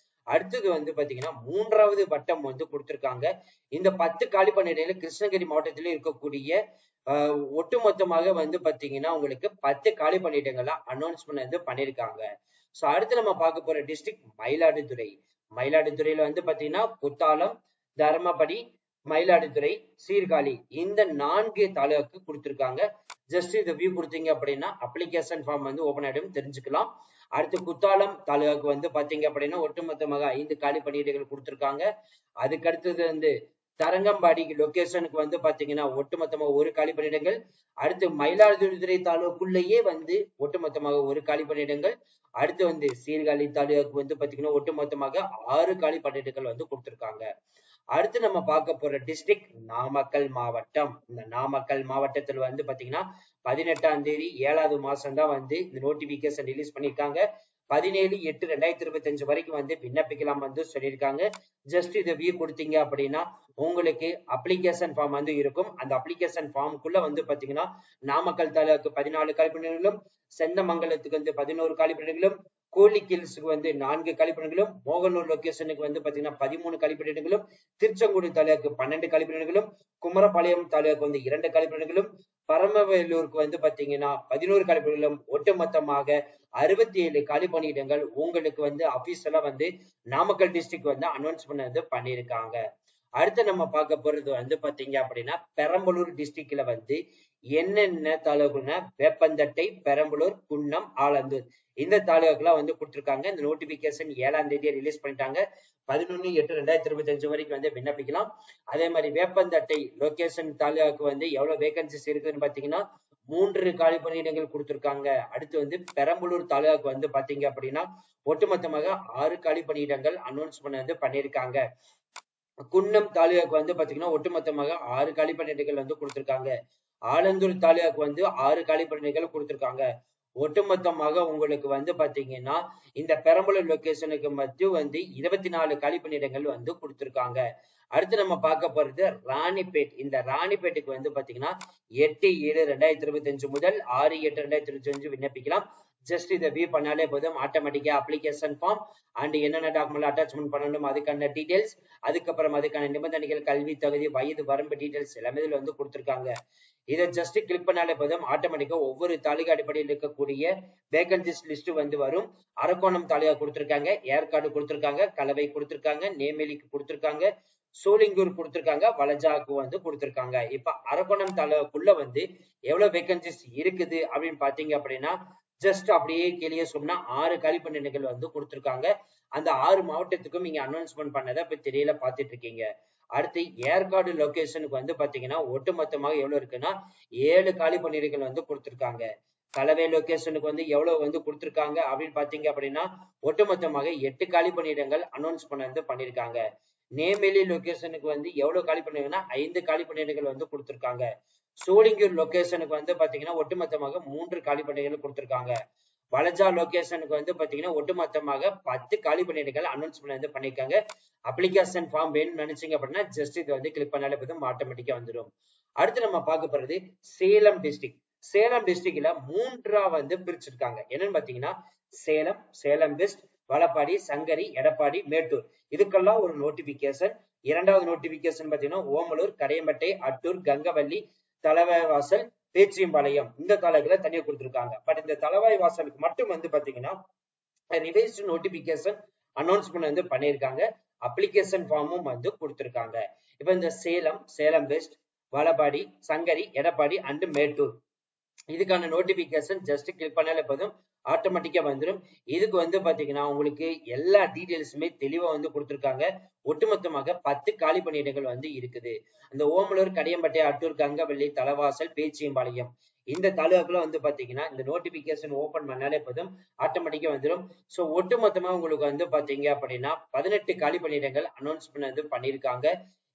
அடுத்தது வந்து பாத்தீங்கன்னா 3வது வட்டம் வந்து கொடுத்திருக்காங்க. இந்த 10 காலி பணியிடங்கள் கிருஷ்ணகிரி மாவட்டத்திலே இருக்கக்கூடிய ஒட்டுமொத்தமாக வந்து பாத்தீங்கன்னா உங்களுக்கு 10 காலி பணியிடங்களா அனௌன்ஸ்மெண்ட் வந்து பண்ணிருக்காங்க. சோ அடுத்து நம்ம பார்க்க போற டிஸ்ட்ரிக்ட் மயிலாடுதுறை. மயிலாடுதுறையில வந்து பாத்தீங்கன்னா குத்தாலம், தர்மபடி, மயிலாடுதுறை, சீர்காழி இந்த 4 தாலுகாக்கு கொடுத்திருக்காங்க. ஜஸ்ட் இது வியூ கொடுத்தீங்க அப்படின்னா அப்ளிகேஷன் ஃபார்ம் வந்து ஓபன் ஆயிடும் தெரிஞ்சுக்கலாம். அடுத்து குத்தாலம் தாலுகாக்கு வந்து பாத்தீங்க அப்படின்னா ஒட்டுமொத்தமாக 5 காலி பணியிடங்கள் கொடுத்திருக்காங்க. அதுக்கு அடுத்தது வந்து தரங்கம்பாடி லொகேஷனுக்கு வந்து பாத்தீங்கன்னா ஒட்டுமொத்தமாக 1 காலி பணியிடங்கள். அடுத்து மயிலாடுதுறை தாலுகாக்குள்ளேயே வந்து ஒட்டுமொத்தமாக 1 காலி பணியிடங்கள். அடுத்து வந்து சீர்காழி தாலுகாக்கு வந்து பாத்தீங்கன்னா ஒட்டுமொத்தமாக 6 காலி பணியிடங்கள் வந்து கொடுத்திருக்காங்க. அடுத்து நம்ம பார்க்க போற டிஸ்ட்ரிக்ட் நாமக்கல் மாவட்டம். இந்த நாமக்கல் மாவட்டத்தில் வந்து பாத்தீங்கன்னா 18ஆம் தேதி 7வது மாசம் தான் வந்து இந்த நோட்டிபிகேஷன் ரிலீஸ் பண்ணிருக்காங்க. 17/8/2025 வரைக்கும் வந்து விண்ணப்பிக்கலாம் வந்து சொல்லியிருக்காங்க. ஜஸ்ட் இதை வியூ கொடுத்தீங்க அப்படின்னா உங்களுக்கு அப்ளிகேஷன் ஃபார்ம் வந்து இருக்கும். அந்த அப்ளிகேஷன் ஃபார்முக்குள்ள வந்து பாத்தீங்கன்னா நாமக்கல் தாலுகாக்கு 14 காலி பணியிடங்களும், செந்தமங்கலத்துக்கு வந்து 11 காலி பணியிடங்களும், கோழிக்கில்ஸுக்கு வந்து 4 காலி பணியிடங்களும், மோகனூர் லொகேஷனுக்கு வந்து பாத்தீங்கன்னா 13 காலி பணியிடங்களும், திருச்செங்கோடு தாலுகாக்கு 12 காலி பணியிடங்களும், குமரபாளையம் தாலுகாக்கு வந்து 2 காலி பணியிடங்களும், பரமவேலூருக்கு வந்து பாத்தீங்கன்னா 11 காலி பணியிடங்களும், ஒட்டுமொத்தமாக 67 காலி பணியிடங்கள் உங்களுக்கு வந்து அபிஷியலா வந்து நாமக்கல் டிஸ்ட்ரிக்ட் வந்து அனௌன்ஸ்மெண்ட் வந்து பண்ணியிருக்காங்க. அடுத்து நம்ம பார்க்க போறது வந்து பாத்தீங்க அப்படின்னா பெரம்பலூர் டிஸ்ட்ரிக்ட்ல வந்து என்னென்ன தாலுகாக்குன்னா வேப்பந்தட்டை, பெரம்பலூர், குன்னம், ஆலந்தூர் இந்த தாலுகாக்கெல்லாம் வந்து கொடுத்திருக்காங்க. இந்த நோட்டிபிகேஷன் 7ஆம் தேதியை ரிலீஸ் பண்ணிட்டாங்க. 11/8/2025 வரைக்கும் வந்து விண்ணப்பிக்கலாம். அதே மாதிரி வேப்பந்தட்டை லொகேஷன் தாலுகாக்கு வந்து எவ்வளவு வேகன்சிஸ் இருக்குன்னு பாத்தீங்கன்னா 3 காலி பணியிடங்கள் கொடுத்திருக்காங்க. அடுத்து வந்து பெரம்பலூர் தாலுகாக்கு வந்து பாத்தீங்க அப்படின்னா ஒட்டுமொத்தமாக 6 காலி பணியிடங்கள் அனௌன்ஸ்மெண்ட் வந்து பண்ணியிருக்காங்க. குன்னம் தாலுகாக்கு வந்து பாத்தீங்கன்னா ஒட்டுமொத்தமாக 6 காலி பணியிடங்கள் வந்து கொடுத்திருக்காங்க. ஆலந்தூர் தாலுகாக்கு வந்து 6 காலி பணியிடங்கள் கொடுத்திருக்காங்க. ஒட்டுமொத்தமாக உங்களுக்கு வந்து பாத்தீங்கன்னா இந்த பெரம்பலூர் லொகேஷனுக்கு மட்டும் வந்து 24 காலி பணியிடங்கள் வந்து கொடுத்திருக்காங்க. அடுத்து நம்ம பார்க்க போறது ராணிப்பேட். இந்த ராணிப்பேட்டுக்கு வந்து பாத்தீங்கன்னா 8/7/2025 முதல் 6/8/2025 விண்ணப்பிக்கலாம். ஜஸ்ட் இதை வியூ பண்ணாலே போதும் ஆட்டோமேட்டிக்கா அப்ளிகேஷன் ஃபார்ம் அண்ட் என்னென்ன டாக்குமெண்ட் அட்டாச்மெண்ட் பண்ணணும் அதுக்கான டீடைல்ஸ், அதுக்கப்புறம் அதுக்கான நிபந்தனைகள், கல்வி தகுதி, வயது வரம்பு டீடைல்ஸ் எல்லாமே இதுல வந்து கொடுத்திருக்காங்க. இதை ஜஸ்ட் கிளிக் பண்ணாலே போதும் ஆட்டோமேட்டிக்கா ஒவ்வொரு தாலுகா அடிப்படையில் இருக்கக்கூடிய வேகன்சிஸ் லிஸ்ட் வந்து வரும். அரக்கோணம் தாலுகா கொடுத்திருக்காங்க, ஏற்காடு கொடுத்திருக்காங்க, கலவை கொடுத்திருக்காங்க, நெய்வேலிக்கு கொடுத்திருக்காங்க, சோளிங்கூர் கொடுத்திருக்காங்க, வலஜாக்கு வந்து கொடுத்திருக்காங்க. இப்ப அரக்கோணம் தாலுகாக்குள்ள வந்து எவ்வளவு வேகன்சிஸ் இருக்குது அப்படின்னு பாத்தீங்க அப்படின்னா ஜஸ்ட் அப்படியே கீழே சொன்னா 6 காலி பணியிடங்கள் வந்து கொடுத்திருக்காங்க. அந்த 6 மாவட்டத்துக்கும் நீங்க அனௌன்ஸ்மெண்ட் பண்ணதை இப்ப தெரியல பாத்துட்டு இருக்கீங்க. அடுத்து ஏற்காடு லொகேஷனுக்கு வந்து பாத்தீங்கன்னா ஒட்டுமொத்தமாக எவ்வளவு இருக்குன்னா 7 காலி பணியிடங்கள் வந்து கொடுத்திருக்காங்க. கலவை லொகேஷனுக்கு வந்து எவ்வளவு வந்து கொடுத்திருக்காங்க அப்படின்னு பாத்தீங்க அப்படின்னா ஒட்டுமொத்தமாக 8 காலி பணியிடங்கள் அனௌன்ஸ் வந்து பண்ணிருக்காங்க. நெய்வேலி லொகேஷனுக்கு வந்து எவ்வளவு காலி பணியிடங்கன்னா 5 காலி பணியிடங்கள் வந்து கொடுத்திருக்காங்க. சோளிங்கூர் லொகேஷனுக்கு வந்து பாத்தீங்கன்னா ஒட்டுமொத்தமாக 3 காலி பணியிடங்கள் கொடுத்திருக்காங்க. வலஜா லொகேஷனுக்கு வந்து பாத்தீங்கன்னா ஒட்டுமொத்தமாக 10 காலி பணியிடங்கள் அனௌன்ஸ்மெண்ட் வந்து பண்ணிருக்காங்க. அப்ளிகேஷன் ஃபார்ம் வேணும்னு நினைச்சீங்க அப்படின்னா ஜஸ்ட் இது வந்து கிளிக் பண்ணாலே போதும் ஆட்டோமேட்டிக்கா வந்துடும். அடுத்து நம்ம பார்க்க போறது சேலம் டிஸ்ட்ரிக்ட். சேலம் டிஸ்ட்ரிக்ட்ல 3ஆ வந்து பிரிச்சிருக்காங்க. என்னன்னு பாத்தீங்கன்னா சேலம், சேலம் வெஸ்ட், வலப்பாடி, சங்கரி, எடப்பாடி, மேட்டூர் இதுக்கெல்லாம் ஒரு நோட்டிபிகேஷன். 2வது நோட்டிபிகேஷன் பாத்தீங்கன்னா ஓமலூர், கடையம்பட்டை, அட்டூர், கங்கவல்லி, தளவாய் வாசல், பேச்சியம்பாளையம் இந்த தாலுகால தனியா கொடுத்திருக்காங்க. பட் இந்த தளவாய் வாசலுக்கு மட்டும் வந்து பாத்தீங்கன்னா ரிவைஸ்டு நோட்டிபிகேஷன் அனௌன்ஸ்மெண்ட் வந்து பண்ணியிருக்காங்க. அப்ளிகேஷன் ஃபார்மும் வந்து கொடுத்திருக்காங்க. இப்ப இந்த சேலம், சேலம் வெஸ்ட், வலப்பாடி, சங்கரி, எடப்பாடி அண்ட் மேட்டூர் இதுக்கான நோட்டிபிகேஷன் ஜஸ்ட் கிளிக் பண்ணாலே போதும், ஆட்டோமேட்டிக்கா வந்துடும். இதுக்கு வந்து பாத்தீங்கன்னா உங்களுக்கு எல்லா டீடைல்ஸுமே தெளிவா வந்து கொடுத்திருக்காங்க. ஒட்டுமொத்தமாக 10 காலி பணியிடங்கள் வந்து இருக்குது. அந்த ஓமலூர், கடியம்பட்டை, அட்டூர், கங்கவள்ளி, தலவாசல், பேச்சியம்பாளையம் இந்த தாலுகாக்குள்ள வந்து பாத்தீங்கன்னா இந்த நோட்டிபிகேஷன் ஓபன் பண்ணாலே போதும், ஆட்டோமேட்டிக்கா வந்துடும். சோ ஒட்டுமொத்தமா உங்களுக்கு வந்து பாத்தீங்க அப்படின்னா 18 காலி பணியிடங்கள் அனௌன்ஸ்மெண்ட் வந்து பண்ணியிருக்காங்க.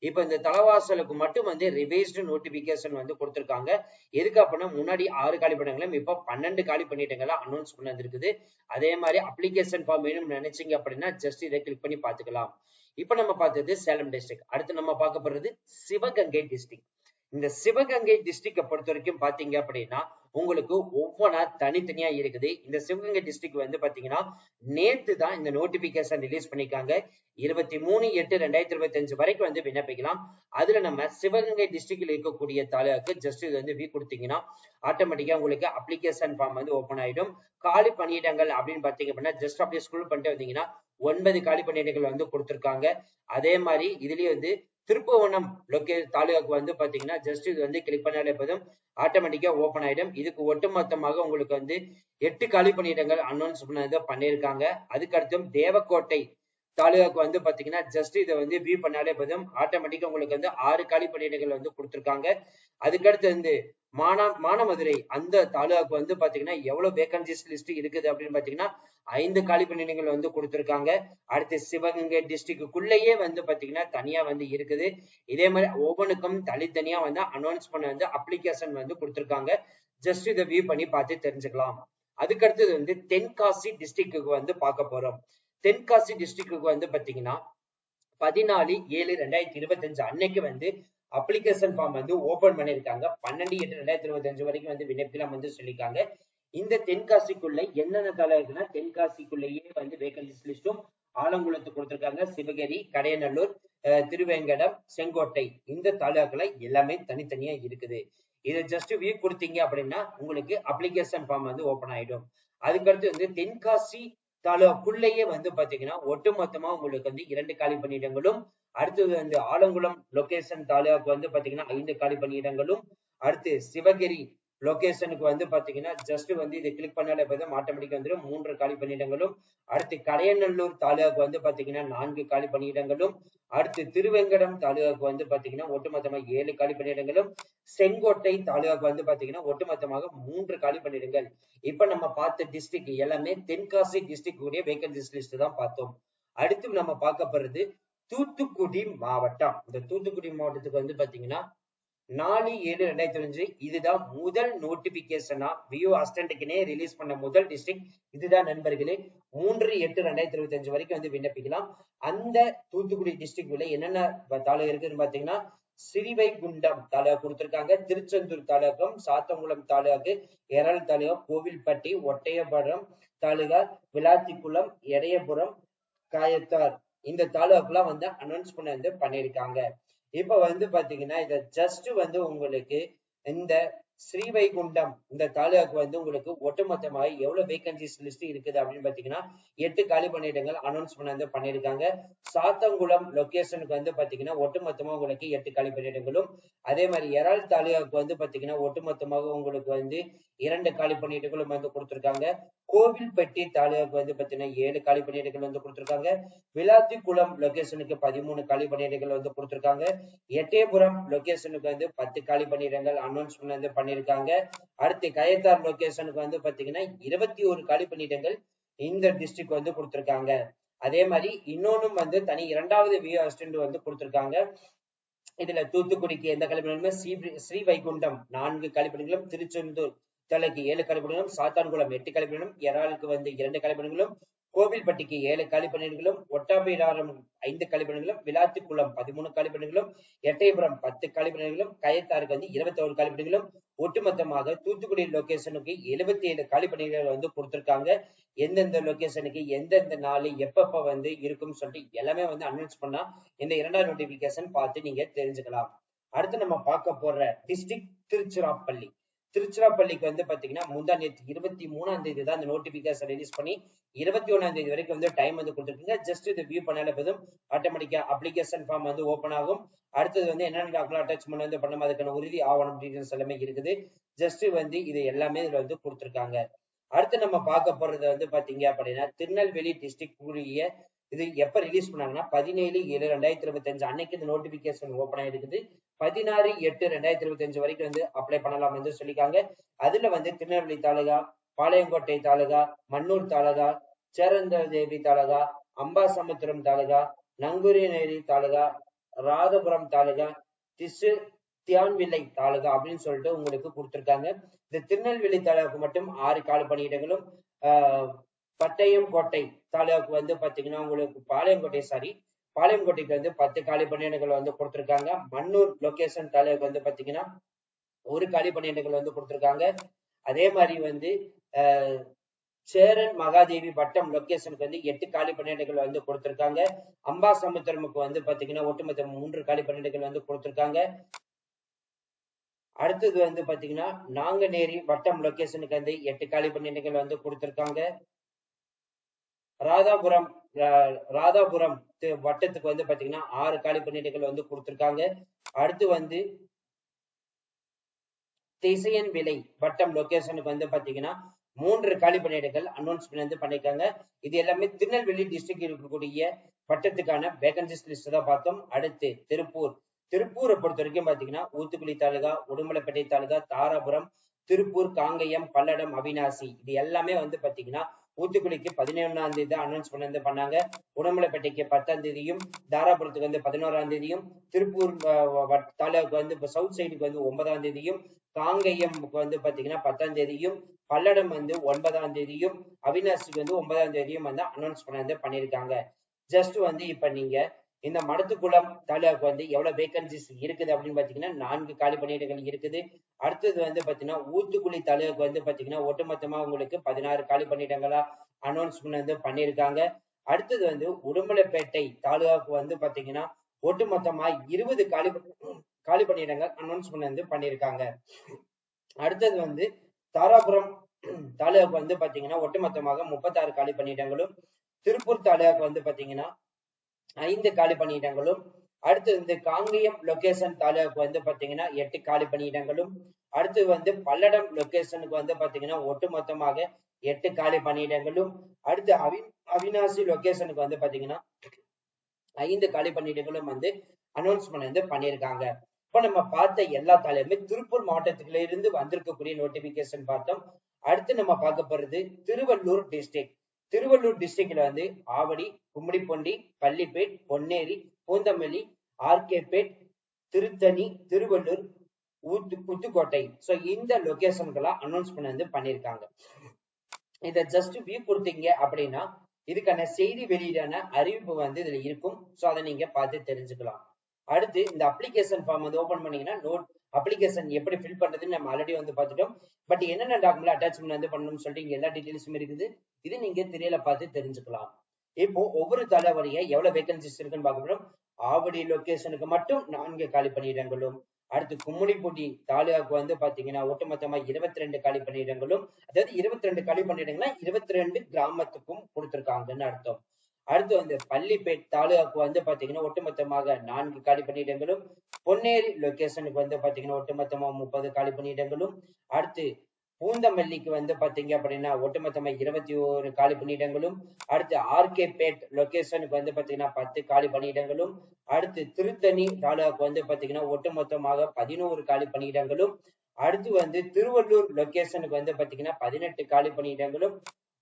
இப்ப இந்த தலவாசலுக்கு மட்டும் வந்து ரிவைஸ்டு நோட்டிபிகேஷன் வந்து கொடுத்திருக்காங்க. எதுக்கு அப்படின்னா முன்னாடி 6 காலி பணியிடங்களும் இப்ப 12 காலி பணியிடங்களா அனௌன்ஸ் பண்ணி வந்திருக்குது. அதே மாதிரி அப்ளிகேஷன் ஃபார்ம் வேணும்னு நினைச்சீங்க அப்படின்னா ஜஸ்ட் இதை கிளிக் பண்ணி பாத்துக்கலாம். இப்ப நம்ம பார்த்தது சேலம் டிஸ்ட்ரிக்ட். அடுத்து நம்ம பார்க்க போறது சிவகங்கை டிஸ்ட்ரிக்ட். இந்த சிவகங்கை டிஸ்ட்ரிக்ட பொறுத்த வரைக்கும் பாத்தீங்க அப்படின்னா உங்களுக்கு ஒவ்வொன்றா தனித்தனியா இருக்குது. இந்த சிவகங்கை டிஸ்ட்ரிக்ட் வந்து பாத்தீங்கன்னா நேத்து தான் இந்த நோட்டிபிகேஷன் ரிலீஸ் பண்ணிருக்காங்க. 23/8/2025 வரைக்கும் வந்து விண்ணப்பிக்கலாம். அதுல நம்ம சிவகங்கை டிஸ்ட்ரிக்ட்ல இருக்கக்கூடிய தாலுகாக்கு ஜஸ்ட் இது வந்து கொடுத்தீங்கன்னா ஆட்டோமேட்டிக்கா உங்களுக்கு அப்ளிகேஷன் ஃபார்ம் வந்து ஓபன் ஆயிடும். காலி பணியிடங்கள் அப்படின்னு பாத்தீங்க அப்படின்னா ஜஸ்ட் அப்படியே ஸ்க்ரோல் பண்ணிட்டு வந்தீங்கன்னா 9 காலி பணியிடங்கள் வந்து கொடுத்திருக்காங்க. அதே மாதிரி இதுலயே வந்து திருப்புவனம் தாலுகாக்கு வந்து பாத்தீங்கன்னா ஜஸ்ட் இது வந்து கிளிக் பண்ணாலே போதும், ஆட்டோமேட்டிக்கா ஓபன் ஆயிடும். இதுக்கு ஒட்டுமொத்தமாக உங்களுக்கு வந்து 8 காலி பணியிடங்கள் அனௌன்ஸ் பண்ணியிருக்காங்க. அதுக்கு அடுத்தும் தேவக்கோட்டை தாலுகாக்கு வந்து பாத்தீங்கன்னா ஜஸ்ட் இதை வந்து வியூ பண்ணாலே போதும், ஆட்டோமேட்டிக்கா உங்களுக்கு வந்து 6 காலி பணியிடங்கள் வந்து கொடுத்திருக்காங்க. அதுக்கடுத்து வந்து மானாமதுரை அந்த தாலுகாக்கு வந்து பாத்தீங்கன்னா எவ்வளவு வேகன்சிஸ் லிஸ்ட் இருக்குது அப்படின்னு பாத்தீங்கன்னா 5 காலி பணியிடங்கள் வந்து கொடுத்திருக்காங்க. அடுத்து சிவகங்கை டிஸ்ட்ரிக்டுக்குள்ளேயே வந்து பாத்தீங்கன்னா தனியா வந்து இருக்குது. இதே மாதிரி ஒவ்வொன்றுக்கும் தனித்தனியா வந்து அனௌன்ஸ் பண்ண வந்து அப்ளிகேஷன் வந்து கொடுத்திருக்காங்க. ஜஸ்ட் இதை வியூ பண்ணி பார்த்து தெரிஞ்சுக்கலாம். அதுக்கடுத்தது வந்து தென்காசி டிஸ்ட்ரிக்டுக்கு வந்து பார்க்க போறோம். தென்காசி டிஸ்ட்ரிக்டுக்கு வந்து பாத்தீங்கன்னா 14/7/2025 அன்னைக்கு வந்து அப்ளிகேஷன் ஃபார்ம் வந்து ஓபன் பண்ணிருக்காங்க. 12/8/2025 வரைக்கும் வந்து விண்ணப்பிக்கலாம் வந்து சொல்லியிருக்காங்க. இந்த தென்காசிக்குள்ள என்னென்ன தலை இருக்குன்னா தென்காசிக்குள்ளேயே வந்து வேகன்சிஸ் லிஸ்டும் ஆலங்குளத்து கொடுத்திருக்காங்க. சிவகிரி, கடையநல்லூர், திருவேங்கடம், செங்கோட்டை இந்த தாலுகாக்களை எல்லாமே தனித்தனியா இருக்குது. இதை ஜஸ்ட் வியூ கொடுத்தீங்க அப்படின்னா உங்களுக்கு அப்ளிகேஷன் ஃபார்ம் வந்து ஓபன் ஆயிடும். அதுக்கடுத்து வந்து தென்காசி தாலுகாக்குள்ளேயே வந்து பாத்தீங்கன்னா ஒட்டுமொத்தமா உங்களுக்கு வந்து 2 காலி பணியிடங்களும், அடுத்தது வந்து ஆலங்குளம் லொகேஷன் தாலுகாக்கு வந்து பாத்தீங்கன்னா 5 காலி பணியிடங்களும், அடுத்து சிவகிரி லொகேஷனுக்கு வந்து பாத்தீங்கன்னா ஜஸ்ட் வந்து இதை கிளிக் பண்ணாலே போதும் ஆட்டோமேட்டிக்கா வந்துடும் 3 காலி பணியிடங்களும், அடுத்து கடையநல்லூர் தாலுகாக்கு வந்து பாத்தீங்கன்னா 4 காலி பணியிடங்களும், அடுத்து திருவேங்கடம் தாலுகாக்கு வந்து பாத்தீங்கன்னா ஒட்டுமொத்தமாக 7 காலி பணியிடங்களும், செங்கோட்டை தாலுகாக்கு வந்து பாத்தீங்கன்னா ஒட்டுமொத்தமாக 3 காலி பணியிடங்கள். இப்ப நம்ம பார்த்த டிஸ்ட்ரிக்ட் எல்லாமே தென்காசி டிஸ்ட்ரிக்ட் உடைய வேகன்சிஸ் லிஸ்ட் தான் பார்த்தோம். அடுத்து நம்ம பார்க்க போறது தூத்துக்குடி மாவட்டம். இந்த தூத்துக்குடி மாவட்டத்துக்கு வந்து பாத்தீங்கன்னா 4/7/2025 இதுதான் முதல் நோட்டிபிகேஷனா விஓ அசிஸ்டன்ட்க்குனே ரிலீஸ் பண்ண முதல் டிஸ்ட்ரிக்ட் இதுதான் நண்பர்களே. 3/8/2025 வரைக்கும் வந்து விண்ணப்பிக்கலாம். அந்த தூத்துக்குடி டிஸ்ட்ரிக்ட் உள்ள என்னென்ன தாலுகா இருக்குன்னு பாத்தீங்கன்னா ஸ்ரீவைகுண்டம் தாலுகா கொடுத்திருக்காங்க, திருச்செந்தூர் தாலுகம், சாத்தங்குளம் தாலுகாக்கு, எரல் தாலுகா, கோவில்பட்டி, ஒட்டையபுரம் தாலுகா, விளாத்திக்குளம், எடையபுரம், காயத்தார் இந்த தாலுகாக்குலாம் வந்து அனௌன்ஸ் பண்ண வந்து பண்ணியிருக்காங்க. இப்ப வந்து பாத்தீங்கன்னா இத ஜஸ்ட் வந்து உங்களுக்கு இந்த ஸ்ரீவைகுண்டம் இந்த தாலுகாக்கு வந்து உங்களுக்கு ஒட்டுமொத்தமாக எவ்வளவு வேகன்சிஸ் லிஸ்ட் இருக்குது அப்படின்னு பாத்தீங்கன்னா 8 காலி பணியிடங்கள் அனௌன்ஸ் பண்ண வந்து பண்ணியிருக்காங்க. சாத்தங்குளம் லொகேஷனுக்கு வந்து பாத்தீங்கன்னா ஒட்டுமொத்தமா உங்களுக்கு 8 காலி பணியிடங்களும், அதே மாதிரி எரால் தாலுகாக்கு வந்து பாத்தீங்கன்னா ஒட்டுமொத்தமாக உங்களுக்கு வந்து 2 காலி பணியிடங்களும் வந்து கொடுத்திருக்காங்க. கோவில்பட்டி தாலுகாக்கு வந்து பாத்தீங்கன்னா 7 காலி பணியிடங்கள் வந்து கொடுத்திருக்காங்க. விளாத்திக்குளம் லொகேஷனுக்கு 13 காலி பணியிடங்கள் வந்து கொடுத்திருக்காங்க. எட்டயபுரம் லொகேஷனுக்கு வந்து 10 காலி பணியிடங்கள் அனௌன்ஸ் வந்து பண்ணிருக்காங்க. அடுத்து கயத்தார் லொகேஷனுக்கு வந்து பாத்தீங்கன்னா 21 காலி பணியிடங்கள் இந்த டிஸ்ட்ரிக்ட் வந்து கொடுத்திருக்காங்க. அதே மாதிரி இன்னொன்னும் வந்து தனி 2வது விஓ அசிஸ்டன்ட் வந்து கொடுத்திருக்காங்க. இதுல தூத்துக்குடிக்கு எந்த காலி பணியிடங்களும், ஸ்ரீவைகுண்டம் 4 காலி பணியிடங்களும், திருச்செந்தூர் தலைக்கு 7 காலி பணியிடங்களும், சாத்தான்குளம் 8 காலி பணியிடங்களும், எராலுக்கு வந்து 2 காலி பணியிடங்களும், கோவில்பட்டிக்கு 7 காலி பணியிடங்களும், ஒட்டாபிராரம் 5 காலி பணியிடங்களும், விளாத்திக்குளம் 13 காலி பணியிடங்களும், எட்டயபுரம் 10 காலி பணியிடங்களும், கயத்தாருக்கு வந்து 21 காலி பணியிடங்களும், ஒட்டுமொத்தமாக தூத்துக்குடி லொகேஷனுக்கு 77 காலி பணியிடங்கள் வந்து கொடுத்திருக்காங்க. எந்தெந்த லொகேஷனுக்கு எந்தெந்த நாள் எப்பப்ப வந்து இருக்கும்னு சொல்லிட்டு எல்லாமே வந்து அனௌன்ஸ் பண்ணா இந்த 2வது நோட்டிபிகேஷன் பார்த்து நீங்க தெரிஞ்சுக்கலாம். அடுத்து நம்ம பார்க்க போற டிஸ்ட்ரிக்ட் திருச்சிராப்பள்ளி. திருச்சிராப்பள்ளிக்கு வந்து பாத்தீங்கன்னா முந்தா நேற்று 23ஆம் தேதி தான் அந்த நோட்டிபிகேஷன் ரிலீஸ் பண்ணி 21ஆம் தேதி வரைக்கும் வந்து டைம் வந்து கொடுத்துருக்கீங்க. ஜஸ்ட் இது வியூ பண்ணால போதும் ஆட்டோமேட்டிக்கா அப்ளிகேஷன் ஃபார்ம் வந்து ஓப்பன் ஆகும். அடுத்தது வந்து என்னென்ன டாக்குமெண்ட் அட்டாச்மெண்ட் வந்து பண்ணணும், அதுக்கான உறுதி ஆவணம் டீடைல்ஸ் எல்லாமே இருக்குது. ஜஸ்ட் வந்து இது எல்லாமே இதுல வந்து கொடுத்துருக்காங்க. அடுத்து நம்ம பார்க்க போறது வந்து பாத்தீங்க அப்படின்னா திருநெல்வேலி டிஸ்ட்ரிக்ட் உரிய இது எப்ப ரிலீஸ் பண்ணாங்கன்னா 17/7/2025 அன்னைக்கு இந்த நோட்டிபிகேஷன் ஓப்பன் ஆயிருக்குது. 16/8/2025 வரைக்கும் வந்து அப்ளை பண்ணலாம் வந்து சொல்லியிருக்காங்க. அதுல வந்து திருநெல்வேலி தாலுகா, பாளையங்கோட்டை தாலுகா, மன்னூர் தாலுகா, சேரந்தேவி தாலுகா, அம்பாசமுத்திரம் தாலுகா, நங்குரிநேரி தாலுகா, ராதபுரம் தாலுகா, தியான்வில்லை தாலுகா அப்படின்னு சொல்லிட்டு உங்களுக்கு கொடுத்திருக்காங்க. இந்த திருநெல்வேலி தாலுகாவுக்கு மட்டும் 6 காலி பணியிடங்களும், பட்டயம் கோட்டை தாலுகாவுக்கு வந்து பாத்தீங்கன்னா உங்களுக்கு பாளையங்கோட்டைக்கு வந்து 10 காலி பணியிடங்கள் வந்து கொடுத்திருக்காங்க. மன்னூர் லொகேஷன் தாலுகாவுக்கு வந்து பாத்தீங்கன்னா 1 காலி பணியிடங்கள் வந்து கொடுத்திருக்காங்க. அதே மாதிரி வந்து சேரன் மகாதேவி வட்டம் லொகேஷனுக்கு வந்து 8 காலி பணியிடங்கள் வந்து கொடுத்திருக்காங்க. அம்பாசமுத்திரமுக்கு வந்து பாத்தீங்கன்னா ஒட்டுமொத்த 3 காலி பணியிடங்கள் வந்து கொடுத்திருக்காங்க. அடுத்தது வந்து பாத்தீங்கன்னா நாங்குநேரி வட்டம் லொகேஷனுக்கு வந்து 8 காலி பணியிடங்கள் வந்து கொடுத்திருக்காங்க. ராதாபுரம் வட்டத்துக்கு வந்து பாத்தீங்கன்னா 6 காலி பணியிடங்கள் வந்து கொடுத்திருக்காங்க. அடுத்து வந்து திசையன்விளை வட்டம் லொகேஷனுக்கு வந்து பாத்தீங்கன்னா 3 காலி பணியிடங்கள் அனௌன்ஸ்மெண்ட் வந்து பண்ணிருக்காங்க. இது எல்லாமே திருநெல்வேலி டிஸ்ட்ரிக்ட் இருக்கக்கூடிய வட்டத்துக்கான வேகன்சிஸ் லிஸ்ட் தான் பார்த்தோம். அடுத்து திருப்பூரை பொறுத்த வரைக்கும் பாத்தீங்கன்னா ஊத்துக்குளி தாலுகா, உடுமலைப்பேட்டை தாலுகா, தாராபுரம், திருப்பூர், காங்கயம், பல்லடம், அவினாசி இது எல்லாமே வந்து பாத்தீங்கன்னா ஊத்துக்குளிக்கு 11ஆம் தேதி தான் அனௌன்ஸ்மெண்ட் வந்து பண்ணாங்க. உடுமலைப்பேட்டைக்கு 10ஆம் தேதியும், தாராபுரத்துக்கு வந்து 11ஆம் தேதியும், திருப்பூர் தாலுகாவுக்கு வந்து சவுத் சைடுக்கு வந்து 9ஆம் தேதியும், காங்கயம்க்கு வந்து பாத்தீங்கன்னா 10ஆம் தேதியும், பல்லடம் வந்து 9ஆம் தேதியும், அவினாசிக்கு வந்து 9ஆம் தேதியும் வந்து அனௌன்ஸ்மெண்ட் வந்து பண்ணிருக்காங்க. ஜஸ்ட் வந்து இப்ப நீங்க இந்த மடத்துக்குளம் தாலுகாவுக்கு வந்து எவ்வளவு வேகன்சிஸ் இருக்குது அப்படின்னு பாத்தீங்கன்னா 4 காலி பணியிடங்கள் இருக்குது. அடுத்தது வந்து பாத்தீங்கன்னா ஊத்துக்குளி தாலுகாவுக்கு வந்து பாத்தீங்கன்னா ஒட்டுமொத்தமா உங்களுக்கு 16 காலி பணியிடங்களா அனௌன்ஸ்மெண்ட் வந்து பண்ணிருக்காங்க. அடுத்தது வந்து உடுமலைப்பேட்டை தாலுகாவுக்கு வந்து பாத்தீங்கன்னா ஒட்டுமொத்தமா 20 காலி பணியிடங்கள் அனௌன்ஸ்மெண்ட் வந்து பண்ணிருக்காங்க. அடுத்தது வந்து தாராபுரம் தாலுகாவுக்கு வந்து பாத்தீங்கன்னா ஒட்டுமொத்தமாக 36 காலி பணியிடங்களும், திருப்பூர் தாலுகாவுக்கு வந்து பாத்தீங்கன்னா 5 காலி பணியிடங்களும், அடுத்து இந்த காங்கயம் லொகேஷன் தாலுகாவுக்கு வந்து பாத்தீங்கன்னா 8 காலி பணியிடங்களும், அடுத்து வந்து பல்லடம் லொகேஷனுக்கு வந்து பாத்தீங்கன்னா ஒட்டுமொத்தமாக 8 காலி பணியிடங்களும், அடுத்து அவினாசி லொகேஷனுக்கு வந்து பாத்தீங்கன்னா 5 காலி பணியிடங்களும் வந்து அனௌன்ஸ்மெண்ட் வந்து பண்ணியிருக்காங்க. இப்ப நம்ம பார்த்த எல்லா தாலுமே திருப்பூர் மாவட்டத்துல இருந்து வந்திருக்கக்கூடிய நோட்டிபிகேஷன் பார்த்தோம். அடுத்து நம்ம பார்க்க போறது திருவள்ளூர் டிஸ்ட்ரிக்ட்ல வந்து ஆவடி, கும்மிடிப்பூண்டி, பள்ளிப்பேட், பொன்னேரி, பூந்தமல்லி, ஆர்கேபேட், திருத்தணி, திருவள்ளூர், புதுக்கோட்டை இந்த லொகேஷன்கெல்லாம் அனௌன்ஸ்மெண்ட் வந்து பண்ணிருக்காங்க. இத ஜஸ்ட் வியூ கொடுத்தீங்க அப்படின்னா இதுக்கான செய்தி வெளியீடான அறிவிப்பு வந்து இதுல இருக்கும். அதை நீங்க பார்த்து தெரிஞ்சுக்கலாம். அடுத்து இந்த அப்ளிகேஷன் ஃபார்ம் வந்து ஓபன் பண்ணீங்கன்னா அப்ளிகேஷன் எப்படி ஃபில் பண்றதுன்னு நம்ம ஆல்ரெடி வந்து பார்த்துட்டோம். பட் என்னென்ன டாக்குமெண்ட் அட்டாச்மெண்ட் வந்து பண்ணணும்னு சொல்லிட்டு இங்க எல்லா டீடைல்ஸும் இருக்குது. இது நீங்க திரையில பார்த்து தெரிஞ்சுக்கலாம். இப்போ ஒவ்வொரு தலைவரைய எவ்வளவு வேகன்சிஸ் இருக்குன்னு பார்க்கணும். ஆவடி லொகேஷனுக்கு மட்டும் 4 காலி பணியிடங்களும், அடுத்து கும்மிடிப்பூண்டி தாலுகாவுக்கு வந்து பாத்தீங்கன்னா ஒட்டுமொத்தமா 22 காலி பணியிடங்களும், அதாவது 22 காலி பணியிடங்கள்னா 22 கிராமத்துக்கும் கொடுத்திருக்காங்கன்னு அர்த்தம். அடுத்து வந்து பள்ளிப்பேட் தாலுகாவுக்கு வந்து பாத்தீங்கன்னா ஒட்டுமொத்தமாக 4 காலி பணியிடங்களும், பொன்னேரி லொகேஷனுக்கு வந்து பாத்தீங்கன்னா ஒட்டுமொத்தமா 30 காலி பணியிடங்களும், அடுத்து பூந்தமல்லிக்கு வந்து பாத்தீங்க அப்படின்னா ஒட்டுமொத்தமா 21 காலி பணியிடங்களும், அடுத்து ஆர்கேபேட் லொகேஷனுக்கு வந்து பாத்தீங்கன்னா 10 காலி பணியிடங்களும், அடுத்து திருத்தணி தாலுகாவுக்கு வந்து பாத்தீங்கன்னா ஒட்டுமொத்தமாக 11 காலி பணியிடங்களும், அடுத்து வந்து திருவள்ளூர் லொகேஷனுக்கு வந்து பாத்தீங்கன்னா 18 காலி பணியிடங்களும்,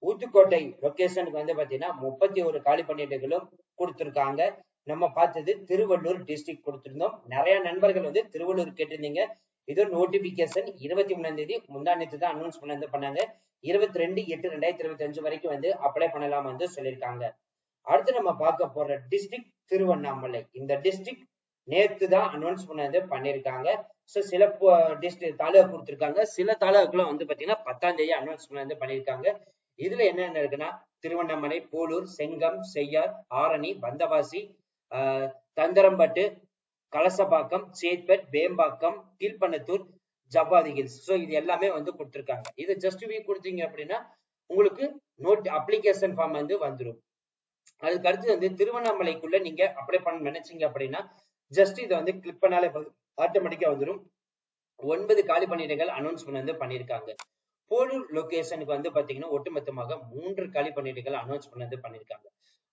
ஊத்துக்கோட்டை லொகேஷனுக்கு வந்து பாத்தீங்கன்னா 31 காலி பணியிடங்களும் கொடுத்திருக்காங்க. நம்ம பார்த்தது திருவள்ளூர் டிஸ்ட்ரிக்ட் கொடுத்திருந்தோம். நிறைய நண்பர்கள் வந்து திருவள்ளூர் கேட்டிருந்தீங்க. இது நோட்டிபிகேஷன் 23ஆம் தேதி முந்தா நேத்து தான் அனௌன்ஸ்மெண்ட் வந்து பண்ணாங்க. 22/8/2025 வரைக்கும் வந்து அப்ளை பண்ணலாம் வந்து சொல்லியிருக்காங்க. அடுத்து நம்ம பார்க்க போற டிஸ்ட்ரிக்ட் திருவண்ணாமலை. இந்த டிஸ்ட்ரிக்ட் நேத்து தான் அனௌன்ஸ்மெண்ட் வந்து பண்ணிருக்காங்க. சில டிஸ்ட்ரிக்ட் தாலுகா கொடுத்திருக்காங்க. சில தாலுகாக்குள்ள வந்து பாத்தீங்கன்னா 10ஆம் தேதி அனௌன்ஸ்மெண்ட் வந்து பண்ணிருக்காங்க. இதுல என்னென்ன இருக்குன்னா திருவண்ணாமலை, போலூர், செங்கம், செய்யார், ஆரணி, வந்தவாசி, தந்தரம்பட்டு, கலசபாக்கம், சேத்பட், வேம்பாக்கம், கீழ்பண்ணத்தூர், ஜவ்வாது ஹில்ஸ். ஸோ இது எல்லாமே வந்து கொடுத்துருக்காங்க. இது ஜஸ்ட் வி கொடுத்தீங்க அப்படின்னா உங்களுக்கு அப்ளிகேஷன் ஃபார்ம் வந்து வந்துடும். அதுக்கு அடுத்து வந்து திருவண்ணாமலைக்குள்ள நீங்க அப்ளை பண்ண நினைச்சீங்க அப்படின்னா ஜஸ்ட் இதை வந்து கிளிக் பண்ணாலே ஆட்டோமேட்டிக்கா வந்துடும். 9 காலி பணியிடங்கள் அனௌன்ஸ்மெண்ட் வந்து பண்ணியிருக்காங்க. போலூர் லொகேஷனுக்கு வந்து பாத்தீங்கன்னா ஒட்டுமொத்தமாக 3 காலி பணியிடங்கள் அனௌன்ஸ்மெண்ட் வந்து பண்ணியிருக்காங்க.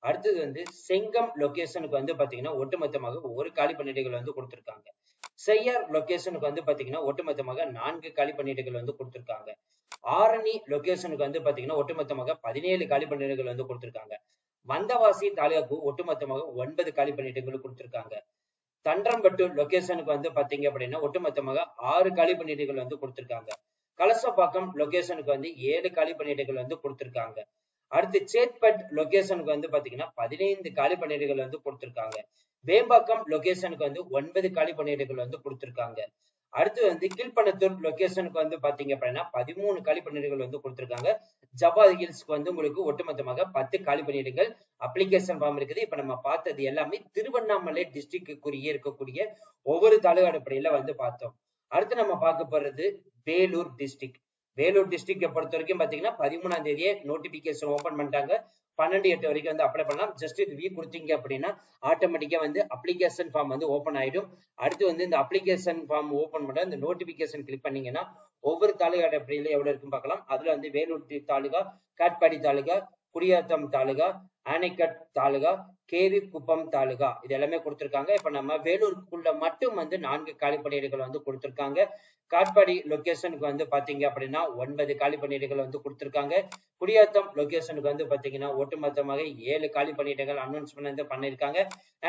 அடுத்தது வந்து செங்கம் லொகேஷனுக்கு வந்து பாத்தீங்கன்னா ஒட்டுமொத்தமாக 1 காலி பணியிடங்கள் வந்து கொடுத்திருக்காங்க. செய்யார் லொகேஷனுக்கு வந்து பாத்தீங்கன்னா ஒட்டுமொத்தமாக 4 காலி பணியிடங்கள் வந்து கொடுத்திருக்காங்க. ஆரணி லொகேஷனுக்கு வந்து பாத்தீங்கன்னா ஒட்டுமொத்தமாக 17 காலி பணியிடங்கள் வந்து கொடுத்திருக்காங்க. வந்தவாசி தாலுகாவுக்கு ஒட்டுமொத்தமாக 9 காலி பணியிடங்கள் கொடுத்திருக்காங்க. தண்டரம்பட்டு லொகேஷனுக்கு வந்து பாத்தீங்க அப்படின்னா ஒட்டுமொத்தமாக 6 காலி பணியிடங்கள் வந்து கொடுத்திருக்காங்க. கலசப்பாக்கம் லொகேஷனுக்கு வந்து 7 காலி பணியிடங்கள் வந்து கொடுத்திருக்காங்க. அடுத்து சேத்பட் லொகேஷனுக்கு வந்து பாத்தீங்கன்னா 15 காலி பணியிடங்கள் வந்து கொடுத்திருக்காங்க. வேம்பாக்கம் லொகேஷனுக்கு வந்து 9 காலி பணியிடங்கள் வந்து கொடுத்திருக்காங்க. அடுத்து வந்து கீழ்பண்ணத்தூர் லொகேஷனுக்கு வந்து பாத்தீங்க அப்படின்னா 13 காலி பணியிடங்கள் வந்து கொடுத்திருக்காங்க. ஜவ்வாது ஹில்ஸ்க்கு வந்து உங்களுக்கு ஒட்டுமொத்தமாக 10 காலி பணியிடங்கள் அப்ளிகேஷன் ஃபார்ம் இருக்குது. இப்ப நம்ம பார்த்தது எல்லாமே திருவண்ணாமலை டிஸ்ட்ரிக்டுக்குரிய இருக்கக்கூடிய ஒவ்வொரு தாலுகா அடிப்படையில வந்து பார்த்தோம். அடுத்து நம்ம பார்க்க போறது வேலூர் டிஸ்ட்ரிக்ட். வேலூர் டிஸ்ட்ரிக்டை பொறுத்த வரைக்கும் பாத்தீங்கன்னா 13ஆம் தேதியே நோட்டிபிகேஷன் ஓபன் பண்ணிட்டாங்க. 12/8 வரைக்கும் வந்து அப்ளை பண்ணலாம். ஜஸ்ட் இது வி கொடுத்தீங்க அப்படின்னா ஆட்டோமேட்டிக்கா வந்து அப்ளிகேஷன் ஃபார்ம் வந்து ஓபன் ஆயிடும். அடுத்து வந்து இந்த அப்ளிகேஷன் ஃபார்ம் ஓபன் பண்ண இந்த நோட்டிபிகேஷன் கிளிக் பண்ணீங்கன்னா ஒவ்வொரு தாலுகா அடிப்படையில எவ்வளவு இருக்கும் பார்க்கலாம். அதுல வந்து வேலூர் தாலுகா, காட்பாடி தாலுகா, குடியாத்தம் தாலுகா, ஆனைக்கட் தாலுகா, கேவி குப்பம் தாலுகா இது எல்லாமே கொடுத்திருக்காங்க. இப்ப நம்ம வேலூருக்குள்ள மட்டும் வந்து 4 காலி பணியிடங்கள் வந்து கொடுத்திருக்காங்க. காட்பாடி லொகேஷனுக்கு வந்து பாத்தீங்க அப்படின்னா 9 காலி பணியிடங்கள் வந்து கொடுத்திருக்காங்க. குடியாத்தம் லொகேஷனுக்கு வந்து பாத்தீங்கன்னா ஒட்டுமொத்தமாக 7 காலி பணியிடங்கள் அனௌன்ஸ்மெண்ட் வந்து பண்ணிருக்காங்க.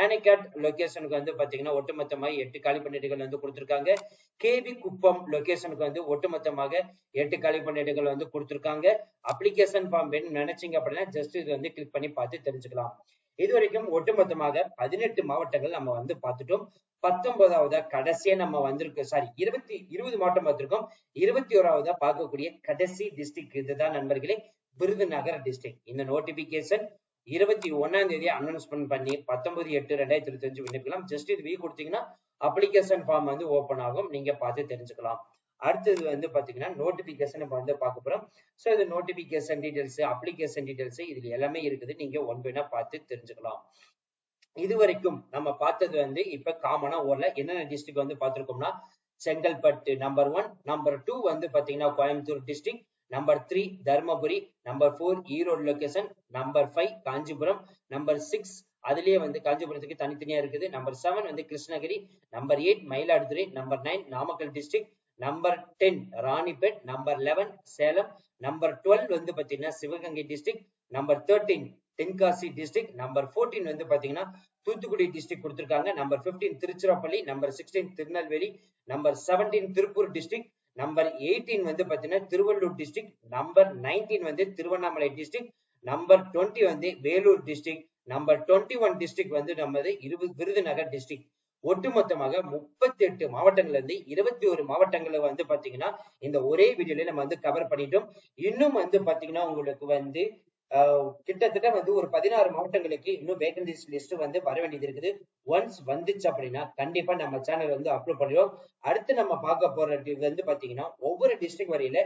ஆனிகட் லொகேஷனுக்கு வந்து பாத்தீங்கன்னா ஒட்டுமொத்தமாக 8 காலி பணியிடங்கள் வந்து கொடுத்திருக்காங்க. கேவி குப்பம் லொகேஷனுக்கு வந்து ஒட்டுமொத்தமாக 8 காலி பணியிடங்கள் வந்து கொடுத்திருக்காங்க. அப்ளிகேஷன் ஃபார்ம் வேணும்னு நினைச்சீங்க அப்படின்னா ஜஸ்ட் இது வந்து கிளிக் பண்ணி பார்த்து தெரிஞ்சுக்கலாம். இதுவரைக்கும் ஒட்டுமொத்தமாக 18 மாவட்டங்கள் நம்ம வந்து பார்த்துட்டோம். 19ஆவதா கடைசியா நம்ம வந்திருக்கோம். சாரி 20 மாவட்டம் பார்த்திருக்கோம். 21ஆவதா பார்க்கக்கூடிய கடைசி டிஸ்ட்ரிக்ட் இதுதான் நண்பர்களே, விருதுநகர் டிஸ்ட்ரிக்ட். இந்த நோட்டிபிகேஷன் 21ஆம் தேதி அனௌன்ஸ்மெண்ட் பண்ணி 19/8/2025 விண்ணப்பிக்கலாம். ஜஸ்ட் இது வி கொடுத்தீங்கன்னா அப்ளிகேஷன் ஃபார்ம் வந்து ஓபன் ஆகும். நீங்க பார்த்து தெரிஞ்சுக்கலாம். அடுத்தது வந்து பாத்தீங்கன்னா நோட்டிபிகேஷன் நம்ம வந்து பார்க்க போறோம். சோ இது நோட்டிபிகேஷன் டீடைல்ஸ், அப்ளிகேஷன் டீடைல்ஸ் இதுல எல்லாமே இருக்குது. நீங்க ஒன் பை ஒன்னா பார்த்து தெரிஞ்சுக்கலாம். இதுவரைக்கும் நம்ம பார்த்தது வந்து இப்ப காமனா ஊர்ல என்னென்ன டிஸ்ட்ரிக்ட் வந்து பார்த்திருக்கோம்னா செங்கல்பட்டு நம்பர் 1, நம்பர் 2 வந்து பாத்தீங்கன்னா Coimbatore district, number 3 Dharmapuri, number 4 Erode location, number 5 Kanchipuram, number 6 அதுலயே வந்து காஞ்சிபுரத்துக்கு தனித்தனியா இருக்குது, நம்பர் 7 வந்து Krishnagiri, number 8 Mayiladuthurai, number 9 Namakkal district, number 10 Ranipet, number 11 Salem, number 12 வந்து பாத்தீங்கன்னா Sivaganga district, number 13 Tenkasi district, number 14 வந்து பாத்தீங்கன்னா தூத்துக்குடி டிஸ்ட்ரிக்ட் கொடுத்திருக்காங்க, number 15 Tiruchirappalli, number 16 Tirunelveli, number 17 Tiruppur district, number 18 வந்து பாத்தீங்கன்னா திருவள்ளூர் டிஸ்ட்ரிக்ட், நம்பர் 19 வந்து திருவண்ணாமலை டிஸ்ட்ரிக்ட், நம்பர் 20 வந்து வேலூர் டிஸ்ட்ரிக்ட், நம்பர் 21 டிஸ்ட்ரிக்ட் வந்து நமது விருதுநகர் டிஸ்ட்ரிக்ட். ஒட்டுமொத்தமாக 38 மாவட்டங்கள்ல இருந்து 21 மாவட்டங்களை வந்து பாத்தீங்கன்னா இந்த ஒரே வீடியோல நம்ம வந்து கவர் பண்ணிட்டோம். இன்னும் வந்து பாத்தீங்கன்னா உங்களுக்கு வந்து கிட்டத்தட்ட வந்து ஒரு 16 மாவட்டங்களுக்கு இன்னும் வேகன்சிஸ் லிஸ்ட் வந்து வர வேண்டியது இருக்குது. ஒன்ஸ் வந்துச்சு அப்படின்னா கண்டிப்பா நம்ம சேனல் வந்து அப்லோட் பண்ணிடுவோம். அடுத்து நம்ம பார்க்க போறது வந்து பாத்தீங்கன்னா ஒவ்வொரு டிஸ்ட்ரிக்ட் வரையில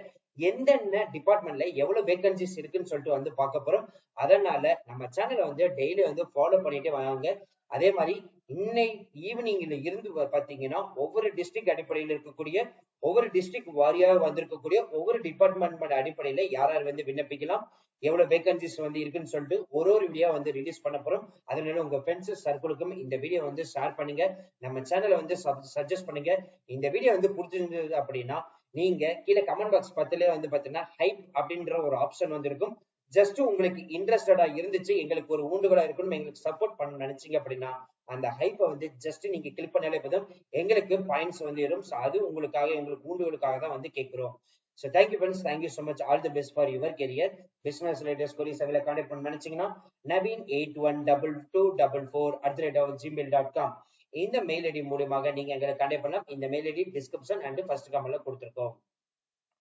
எந்தெந்த டிபார்ட்மெண்ட்ல எவ்வளவு வேகன்சிஸ் இருக்குன்னு சொல்லிட்டு வந்து பார்க்க போறோம். அதனால நம்ம சேனலை வந்து டெய்லி வந்து ஃபாலோ பண்ணிட்டே வாங்க. அதே மாதிரி இன்னைக்கு ஈவினிங்ல இருந்து பாத்தீங்கன்னா ஒவ்வொரு டிஸ்ட்ரிக்ட் அடிப்படையில் இருக்கக்கூடிய ஒவ்வொரு டிஸ்ட்ரிக்ட் வாரியாக வந்திருக்கக்கூடிய ஒவ்வொரு டிபார்ட்மெண்ட் அடிப்படையில யார் யார் வந்து விண்ணப்பிக்கலாம், எவ்வளவு வேகன்சிஸ் வந்து இருக்குன்னு சொல்லிட்டு ஒரு வீடியோ வந்து ரிலீஸ் பண்ண போறோம். அதனால உங்க ஃப்ரெண்ட்ஸ் சர்க்கிளுக்கும் இந்த வீடியோ வந்து ஷேர் பண்ணுங்க, நம்ம சேனலை வந்து சஜஸ்ட் பண்ணுங்க. இந்த வீடியோ வந்து பிடிச்சிருந்தது அப்படின்னா நீங்க கீழே கமெண்ட் பாக்ஸ் பத்திலே வந்து பாத்தீங்கன்னா ஹைப் அப்படின்ற ஒரு ஆப்ஷன் வந்து இருக்கும். ஜஸ்ட் உங்களுக்கு இன்ட்ரெஸ்டடா இருந்துச்சு, எங்களுக்கு ஒரு ஊண்டுகோலா இருக்கணும், எங்களுக்கு சப்போர்ட் பண்ண நினைச்சீங்க அப்படின்னா அந்த ஹைப்பை வந்து ஜஸ்ட் நீங்க கிளிக் பண்ணாலே போதும், எங்களுக்கு பாயிண்ட்ஸ் வந்து வரும். அது உங்களுக்காக எங்களுக்கு ஊண்டுகளுக்காக தான் வந்து கேட்கிறோம். So thank you friends, thank you so much, all the best for your career. Business related queries அவைகளை கான்டாக்ட் பண்ண நினைச்சீங்கன்னா naveen812244@gmail.com இந்த மெயில் ஐடி மூலமாக நீங்க எங்களை கான்டாக்ட் பண்ணலாம். இந்த mail ID description and first கமெண்ட்ல கொடுத்திருக்கோம்.